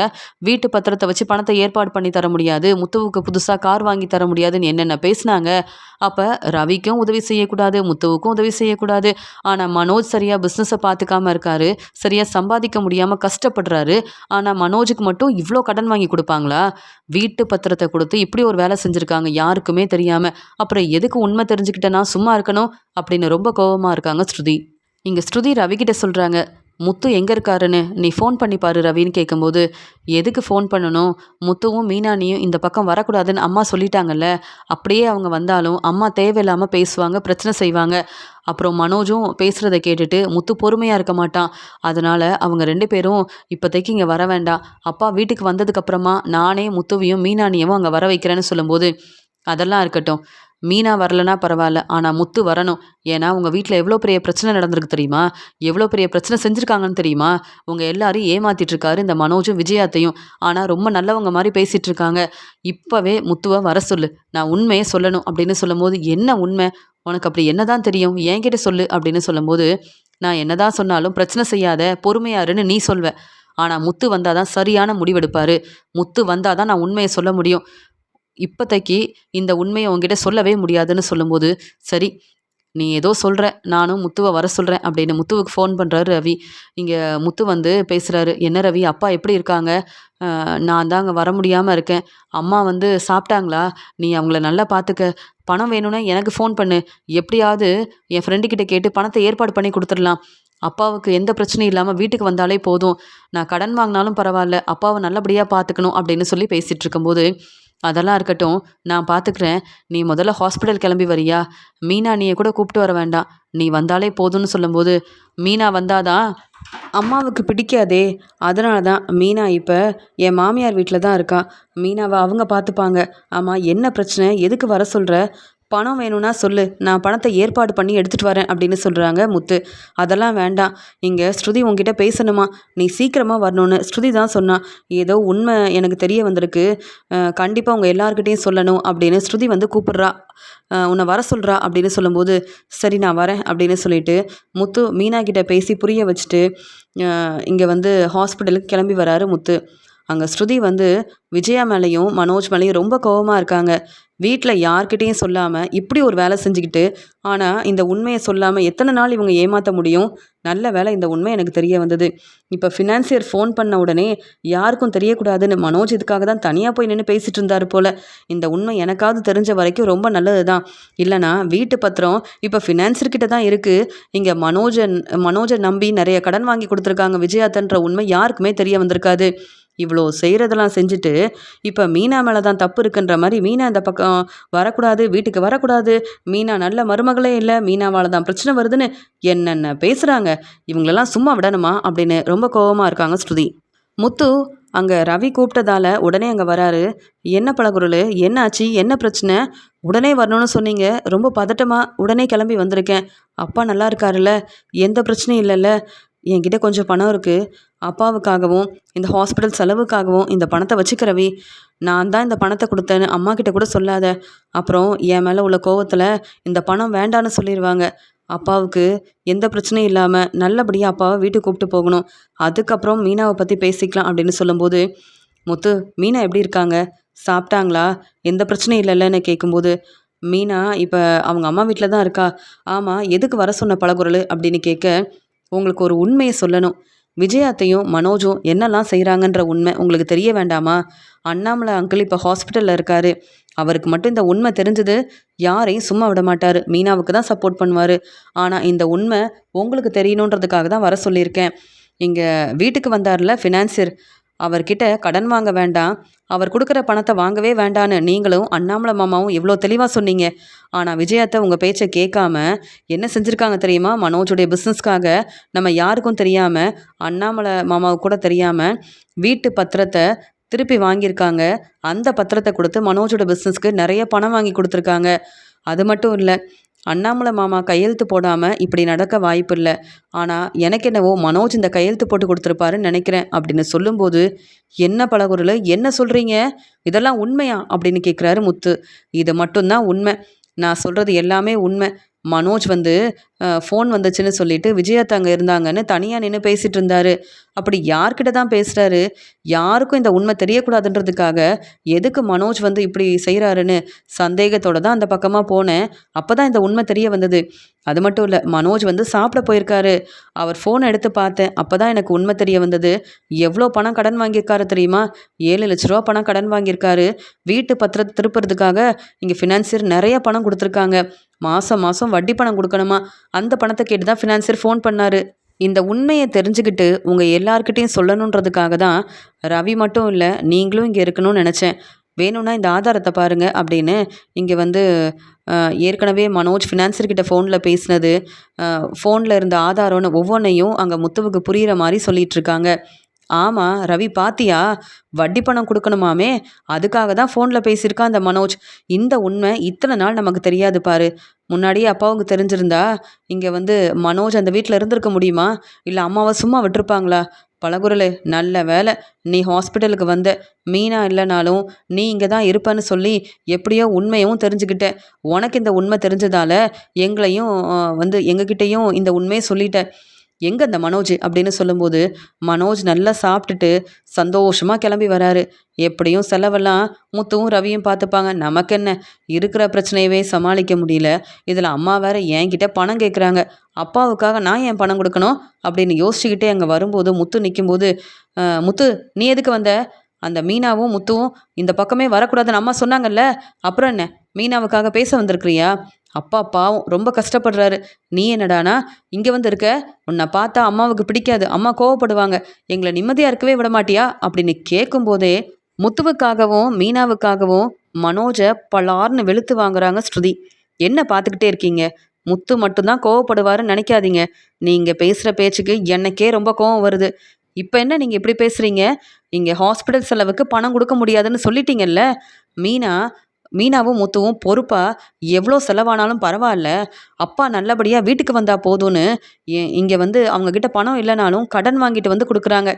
வீட்டு பத்திரத்த வச்சு பணத்த ஏற்பாடு பண்ணி தர முடியாது. முத்துவுக்கு புதுசா கார் வாங்கி தர முடியாதுன்னு என்னென்ன பேசினாங்க. அப்ப ரவிக்கும் உதவி செய்யக்கூடாது, முத்துவுக்கும் உதவி செய்யக்கூடாது. ஆனா மனோஜ் சரியா பிசினஸ பார்த்துக்காம இருக்காரு. சரியா சம்பாதிக்க முடியாம கஷ்டப்படுறாரு. ஆனா மனோஜுக்கு மட்டும் இவ்ளோ கடன் வாங்கி குடுப்பாங்களா? வீட்டு பத்திரத்த குடுத்து இப்படி ஒரு வேலை செஞ்சிருக்காங்க யாருக்குமே தெரியாம. அப்புறம் எதுக்கு உண்மை தெரிஞ்சுக்கிட்ட நான் சும்மா இருக்கணும்? அப்படின்னு ரொம்ப கோவமா இருக்காங்க ஸ்ருதி. இங்க ஸ்ருதி ரவிகிட்ட சொல்றாங்க. முத்து எங்க இருக்காருன்னு நீ ஃபோன் பண்ணி பாரு ரவின்னு கேட்கும்போது, எதுக்கு ஃபோன் பண்ணணும்? முத்துவும் மீனானியும் இந்த பக்கம் வரக்கூடாதுன்னு அம்மா சொல்லிட்டாங்கல்ல. அப்படியே அவங்க வந்தாலும் அம்மா தேவையில்லாம பேசுவாங்க, பிரச்சனை செய்வாங்க. அப்புறம் மனோஜும் பேசுறத கேட்டுட்டு முத்து பொறுமையா இருக்க மாட்டான். அதனால அவங்க 2 பேரும் இப்போதைக்கு இங்க வர வேண்டாம். அப்பா வீட்டுக்கு வந்ததுக்கு அப்புறமா நானே முத்துவையும் மீனானியவும் அங்க வர வைக்கிறேன்னு சொல்லும்போது, அதெல்லாம் இருக்கட்டும். மீனா வரலனா பரவால்ல. ஆனா முத்து வரணும். ஏன்னா உங்க வீட்ல எவ்ளோ பெரிய பிரச்சனை நடந்திருக்கு தெரியுமா? எவ்ளோ பெரிய பிரச்சனை செஞ்சிருக்காங்கன்னு தெரியுமா? உங்க எல்லாரையும் ஏமாத்திட்டு இருக்காரு இந்த மனோஜும், விஜயாத்தையும். ஆனா ரொம்ப நல்லவங்க மாரி பேசிட்டு இருக்காங்க. இப்பவே முத்துவ வர சொல்லு. நான் உண்மைய சொல்லணும் அப்படின்னு சொல்லும்போது, என்ன உண்மை? உனக்கு அப்படி என்னதான் தெரியும்? என்கிட்ட சொல்லு அப்படின்னு சொல்லும்போது, நான் என்னதான் சொன்னாலும் பிரச்சனை செய்யாத, பொறுமையா இருன்னு நீ சொல்வ. ஆனா முத்து வந்தா தான் சரியான முடிவெடுப்பாரு. முத்து வந்தா தான் நான் உண்மைய சொல்ல முடியும். இப்போதைக்கு இந்த உண்மைய உன்கிட்ட சொல்லவே முடியாதுன்னு சொல்லும்போது, சரி நீ ஏதோ சொல்ற. நானும் முத்துவ வர சொல்றேன் அப்படின்னு முத்துவுக்கு ஃபோன் பண்றாரு ரவி. இங்க முத்து வந்து பேசுறாரு. என்ன ரவி அப்பா எப்படி இருக்காங்க? நான் தான் அங்க வர முடியாம இருக்கேன். அம்மா வந்து சாப்பிட்டாங்களா? நீ அவங்கள நல்லா பார்த்துக்க. பணம் வேணும்னா எனக்கு ஃபோன் பண்ணு. எப்படியாவது என் ஃப்ரெண்டு கிட்ட கேட்டு பணத்த ஏற்பாடு பண்ணி குடுத்துடலாம். அப்பாவுக்கு எந்த பிரச்சனையும் இல்லாம வீட்டுக்கு வந்தாலே போதும். நான் கடன் வாங்கினாலும் பரவால்ல. அப்பாவ நல்லபடியா பார்த்துக்கணும் அப்படின்னு சொல்லி பேசிட்டு இருக்கும்போது, அதெல்லாம் இருக்கட்டும். நான் பார்த்துக்கிறேன். நீ முதல்ல ஹாஸ்பிட்டல் கிளம்பி வரியா? மீனா அண்ணிய கூட கூப்பிட்டு வர வேண்டாம். நீ வந்தாலே போதும்னு சொல்லும்போது, மீனா வந்தா தான் அம்மாவுக்கு பிடிக்காதே. அதனால தான் மீனா இப்ப என் மாமியார் வீட்ல தான் இருக்கா. மீனாவ அவங்க பார்த்துப்பாங்க. ஆமா என்ன பிரச்சனை? எதுக்கு வர சொல்ற? பணம் வேணும்னா சொல்லு. நான் பணத்த ஏற்பாடு பண்ணி எடுத்துட்டு வரேன் அப்படின்னு சொல்றாங்க முத்து. அதெல்லாம் வேண்டாம். இங்க ஸ்ருதி உன்கிட்ட பேசணுமா? நீ சீக்கிரமா வரணும்னு ஸ்ருதி தான் சொன்னா. ஏதோ உண்மை எனக்கு தெரிய வந்திருக்கு. கண்டிப்பா உங்க எல்லார்கிட்டயும் சொல்லணும் அப்படின்னு ஸ்ருதி வந்து கூப்பிடுறா. உன்னை வர சொல்றா அப்படின்னு சொல்லும்போது, சரி நான் வரேன் அப்படின்னு சொல்லிட்டு, முத்து மீனா கிட்ட பேசி புரிய வச்சுட்டு, இங்க வந்து ஹாஸ்பிட்டலுக்கு கிளம்பி வராரு முத்து. அங்க ஸ்ருதி வந்து விஜயா மேலயும், மனோஜ் மேலயும் ரொம்ப கோவமா இருக்காங்க. வீட்ல யார்கிட்டயும் சொல்லாம, இப்படி ஒரு வேலை செஞ்சுக்கிட்டு, ஆனா இந்த உண்மைய சொல்லாம எத்தன நாள் இவங்க ஏமாத்த முடியும்? நல்ல வேளை இந்த உண்மை எனக்கு தெரிய வந்தது. இப்ப ஃபினான்சியர் ஃபோன் பண்ண உடனே யாருக்கும் தெரியக்கூடாதுன்னு மனோஜ் இதுக்காக தான் தனியா போய் நின்னு பேசிட்டு இருந்தாரு போல. இந்த உண்மை எனக்காவது தெரிஞ்ச வரைக்கும் ரொம்ப நல்லது தான். இல்லனா வீட்டு பத்திரம் இப்ப ஃபினான்சர் கிட்ட தான் இருக்கு. இங்க மனோஜ நம்பி நெறைய கடன் வாங்கி குடுத்துருக்காங்க விஜயாத்தன்ற உண்மை யாருக்குமே தெரிய வந்திருக்காது. இவ்வளோ செய்கிறதெல்லாம் செஞ்சுட்டு இப்போ மீனா மேலே தான் தப்பு இருக்குன்ற மாதிரி மீனா இந்த பக்கம் வரக்கூடாது, வீட்டுக்கு வரக்கூடாது, மீனா நல்ல மருமகளே இல்லை, மீனாவால் தான் பிரச்சனை வருதுன்னு என்னென்ன பேசுகிறாங்க. இவங்களெல்லாம் சும்மா விடணுமா அப்படின்னு ரொம்ப கோபமாக இருக்காங்க ஸ்ருதி. முத்து அங்கே ரவி கூப்பிட்டதால உடனே அங்கே வராரு. என்ன பழகுருள், என்ன ஆச்சு, என்ன பிரச்சனை, உடனே வரணும்னு சொன்னீங்க, ரொம்ப பதட்டமாக உடனே கிளம்பி வந்திருக்கேன். அப்பா நல்லா இருக்காருல்ல, எந்த பிரச்சனையும் இல்லைல்ல, என்கிட்ட கொஞ்சம் பணம் இருக்குது, அப்பாவுக்காகவும் இந்த ஹாஸ்பிட்டல் செலவுக்காகவும் இந்த பணத்தை வச்சுக்க ரவி. நான் தான் இந்த பணத்தை கொடுத்தேன்னு அம்மா கிட்ட கூட சொல்லாத, அப்புறம் என் மேலே உள்ள கோவத்தில் இந்த பணம் வேண்டான்னு சொல்லிடுவாங்க. அப்பாவுக்கு எந்த பிரச்சனையும் இல்லாமல் நல்லபடியாக அப்பாவை வீட்டுக்கு கூப்பிட்டு போகணும், அதுக்கப்புறம் மீனாவை பற்றி பேசிக்கலாம் அப்படின்னு சொல்லும்போது, முத்து மீனா எப்படி இருக்காங்க, சாப்பிட்டாங்களா, எந்த பிரச்சனையும் இல்லைல்லன்னு கேட்கும்போது, மீனா இப்போ அவங்க அம்மா வீட்டில் தான் இருக்கா. ஆமாம், எதுக்கு வர சொன்ன பழகுறல் அப்படின்னு கேட்க, உங்களுக்கு ஒரு உண்மையை சொல்லணும், விஜயாத்தையும் மனோஜும் என்னெல்லாம் செய்கிறாங்கன்ற உண்மை உங்களுக்கு தெரிய வேண்டாமா? அண்ணாமலை அங்கிள் இப்போ ஹாஸ்பிட்டலில் இருக்கார், அவருக்கு மட்டும் இந்த உண்மை தெரிஞ்சது யாரையும் சும்மா விட மாட்டார், மீனாவுக்கு தான் சப்போர்ட் பண்ணுவார். ஆனால் இந்த உண்மை உங்களுக்கு தெரியணுன்றதுக்காக தான் வர சொல்லியிருக்கேன். இங்கே வீட்டுக்கு வந்தார்ல ஃபினான்சியர், அவர்கிட்ட கடன் வாங்க வேண்டாம், அவர் கொடுக்குற பணத்தை வாங்கவே வேண்டான்னு நீங்களும் அண்ணாமலை மாமாவும் எவ்வளோ தெளிவாக சொன்னீங்க. ஆனால் விஜயத்தை உங்கள் பேச்சை கேட்காம என்ன செஞ்சுருக்காங்க தெரியுமா? மனோஜுடைய பிஸ்னஸ்க்காக நம்ம யாருக்கும் தெரியாமல், அண்ணாமலை மாமாவுக்கு கூட தெரியாமல் வீட்டு பத்திரத்தை திருப்பி வாங்கியிருக்காங்க. அந்த பத்திரத்தை கொடுத்து மனோஜோட பிஸ்னஸ்க்கு நிறைய பணம் வாங்கி கொடுத்துருக்காங்க. அது மட்டும் இல்லை, அண்ணாமலை மாமா கையெழுத்து போடாமல் இப்படி நடக்க வாய்ப்பு இல்லை. ஆனால் எனக்கு என்னவோ மனோஜ் இந்த கையெழுத்து போட்டு கொடுத்துருப்பாருன்னு நினைக்கிறேன் அப்படின்னு சொல்லும்போது, என்ன பழகுறல, என்ன சொல்கிறீங்க, இதெல்லாம் உண்மையா அப்படின்னு கேட்குறாரு முத்து. இது மட்டும்தான் உண்மை, நான் சொல்கிறது எல்லாமே உண்மை. மனோஜ் ஃபோன் வந்துச்சுன்னு சொல்லிட்டு விஜயாத்தா அங்கே இருந்தாங்கன்னு தனியாக நின்று பேசிகிட்டு இருந்தாரு. அப்படி யார்கிட்ட தான் பேசுகிறாரு, யாருக்கும் இந்த உண்மை தெரியக்கூடாதுன்றதுக்காக எதுக்கு மனோஜ் இப்படி செய்கிறாருன்னு சந்தேகத்தோடு தான் அந்த பக்கமாக போனேன். அப்போ தான் இந்த உண்மை தெரிய வந்தது. அது மட்டும் இல்லை, மனோஜ் சாப்பிட போயிருக்காரு, அவர் ஃபோனை எடுத்து பார்த்தேன், அப்போ தான் எனக்கு உண்மை தெரிய வந்தது. எவ்வளோ பணம் கடன் வாங்கியிருக்காரு தெரியுமா? 7 லட்ச ரூபா பணம் கடன் வாங்கியிருக்காரு. வீட்டு பத்திரத்தை திருப்புறதுக்காக இங்கே ஃபினான்சியர் நிறைய பணம் கொடுத்துருக்காங்க. மாதம் மாதம் வட்டி பணம் கொடுக்கணுமா, அந்த பணத்தை கேட்டு தான் ஃபினான்சியர் ஃபோன் பண்ணார். இந்த உண்மையை தெரிஞ்சுக்கிட்டு உங்கள் எல்லார்கிட்டையும் சொல்லணுன்றதுக்காக தான் ரவி மட்டும் இல்லை, நீங்களும் இங்கே இருக்கணும்னு நினச்சேன். வேணும்னா இந்த ஆதாரத்தை பாருங்கள் அப்படின்னு இங்கே ஏற்கனவே மனோஜ் ஃபினான்சர்கிட்ட ஃபோனில் பேசினது, ஃபோனில் இருந்த ஆதாரம்னு ஒவ்வொன்றையும் அங்கே முத்துவுக்கு புரிகிற மாதிரி சொல்லிகிட்ருக்காங்க. ஆமாம் ரவி, பாத்தியா, வட்டி பணம் கொடுக்கணுமாமே, அதுக்காக தான் ஃபோனில் பேசியிருக்கான் அந்த மனோஜ். இந்த உண்மை இத்தனை நாள் நமக்கு தெரியாது பாரு. முன்னாடியே அப்பாவுக்கு தெரிஞ்சிருந்தா இங்கே மனோஜ் அந்த வீட்டில் இருந்திருக்க முடியுமா, இல்லை அம்மாவை சும்மா விட்டுருப்பாங்களா? பழகுறலே, நல்ல வேலை நீ ஹாஸ்பிட்டலுக்கு வந்த, மீனா இல்லைனாலும் நீ இங்கே தான் இருப்பேன்னு சொல்லி எப்படியோ உண்மையும் தெரிஞ்சுக்கிட்ட. உனக்கு இந்த உண்மை தெரிஞ்சதால எங்களையும் எங்ககிட்டையும் இந்த உண்மையை சொல்லிட்ட. எங்கே அந்த மனோஜ் அப்படின்னு சொல்லும்போது, மனோஜ் நல்லா சாப்பிட்டுட்டு சந்தோஷமாக கிளம்பி வராரு. எப்படியும் செலவெல்லாம் முத்துவும் ரவியும் பார்த்துப்பாங்க, நமக்கு என்ன, இருக்கிற பிரச்சனையவே சமாளிக்க முடியல, இதில் அம்மா வேற என்கிட்ட பணம் கேட்குறாங்க, அப்பாவுக்காக நான் ஏன் பணம் கொடுக்கணும் அப்படின்னு யோசிச்சுக்கிட்டே அங்கே வரும்போது முத்து நிற்கும்போது, முத்து நீ எதுக்கு வந்த, அந்த மீனாவும் முத்துவும் இந்த பக்கமே வரக்கூடாதுன்னு அம்மா சொன்னாங்கல்ல, அப்புறம் என்ன மீனாவுக்காக பேச வந்திருக்கிறியா? அப்பா பாவம் ரொம்ப கஷ்டப்படுறாரு, நீ என்னடானா இங்கே இருக்க, உன்னை பார்த்தா அம்மாவுக்கு பிடிக்காது, அம்மா கோவப்படுவாங்க, எங்களை நிம்மதியாக இருக்கவே விட மாட்டியா அப்படின்னு கேட்கும்போதே முத்துவுக்காகவும் மீனாவுக்காகவும் மனோஜை பலார்னு வெளுத்து வாங்குறாங்க ஸ்ருதி. என்ன பார்த்துக்கிட்டே இருக்கீங்க, முத்து மட்டும்தான் கோவப்படுவாருன்னு நினைக்காதீங்க, நீங்கள் பேசுகிற பேச்சுக்கு எனக்கே ரொம்ப கோவம் வருது. இப்போ என்ன நீங்கள் இப்படி பேசுகிறீங்க, இங்கே ஹாஸ்பிட்டல் செலவுக்கு பணம் கொடுக்க முடியாதுன்னு சொல்லிட்டீங்கல்ல, மீனாவும் முத்துவும் பொறுப்பாக எவ்வளோ செலவானாலும் பரவாயில்ல, அப்பா நல்லபடியாக வீட்டுக்கு வந்தால் போதும்னு இங்கே அவங்கக்கிட்ட பணம் இல்லைனாலும் கடன் வாங்கிட்டு கொடுக்குறாங்க.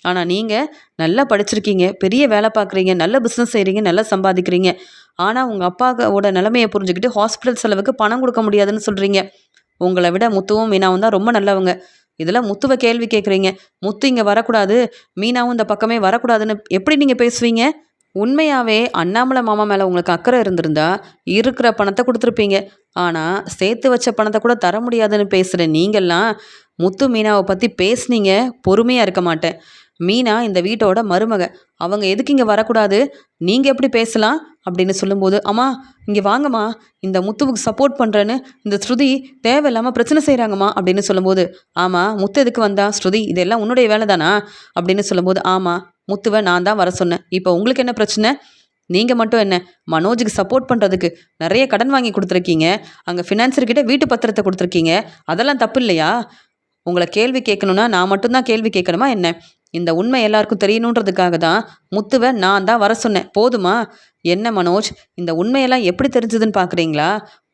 ஆனால் நீங்கள் நல்லா படிச்சிருக்கீங்க, பெரிய வேலை பார்க்குறீங்க, நல்ல பிஸ்னஸ் செய்கிறீங்க, நல்லா சம்பாதிக்கிறீங்க, ஆனால் உங்கள் அப்பாவோட நிலைமையை புரிஞ்சுக்கிட்டு ஹாஸ்பிட்டல் செலவுக்கு பணம் கொடுக்க முடியாதுன்னு சொல்கிறீங்க. உங்களை விட முத்துவும் மீனாவும் தான் ரொம்ப நல்லவங்க, இதில் முத்துவை கேள்வி கேட்குறீங்க. முத்து இங்கே வரக்கூடாது, மீனாவும் இந்த பக்கமே வரக்கூடாதுன்னு எப்படி நீங்கள் பேசுவீங்க? உண்மையாகவே அண்ணாமலை மாமா மேலே உங்களுக்கு அக்கறை இருந்திருந்தா இருக்கிற பணத்தை கொடுத்துருப்பீங்க. ஆனால் சேர்த்து வச்ச பணத்தை கூட தர முடியாதுன்னு பேசுகிற நீங்கள்லாம் முத்து மீனாவை பற்றி பேசுனீங்க, பொறுமையாக இருக்க மாட்டேன். மீனா இந்த வீட்டோட மருமக, அவங்க எதுக்கு இங்கே வரக்கூடாது, நீங்கள் எப்படி பேசலாம் அப்படின்னு சொல்லும்போது, அம்மா இங்கே வாங்கம்மா, இந்த முத்துவுக்கு சப்போர்ட் பண்ணுறேன்னு இந்த ஸ்ருதி தேவையில்லாமல் பிரச்சனை செய்கிறாங்கம்மா அப்படின்னு சொல்லும்போது, ஆமாம் முத்து எதுக்கு வந்தா, ஸ்ருதி இதெல்லாம் உன்னுடைய வேலை தானா அப்படின்னு சொல்லும்போது, ஆமாம் முத்துவை நான் தான் வர சொன்னேன். இப்போ உங்களுக்கு என்ன பிரச்சனை? நீங்கள் மட்டும் என்ன மனோஜுக்கு சப்போர்ட் பண்ணுறதுக்கு நிறைய கடன் வாங்கி கொடுத்துருக்கீங்க, அங்கே ஃபினான்சர்கிட்ட வீட்டு பத்திரத்தை கொடுத்துருக்கீங்க, அதெல்லாம் தப்பு இல்லையா? உங்களை கேள்வி கேட்கணுன்னா நான் மட்டும்தான் கேள்வி கேட்கணுமா என்ன? இந்த உண்மை எல்லாருக்கும் தெரியணுன்றதுக்காக தான் முத்துவை நான் தான் வர சொன்னேன். போதுமா? என்ன மனோஜ், இந்த உண்மையெல்லாம் எப்படி தெரிஞ்சதுன்னு பார்க்குறீங்களா?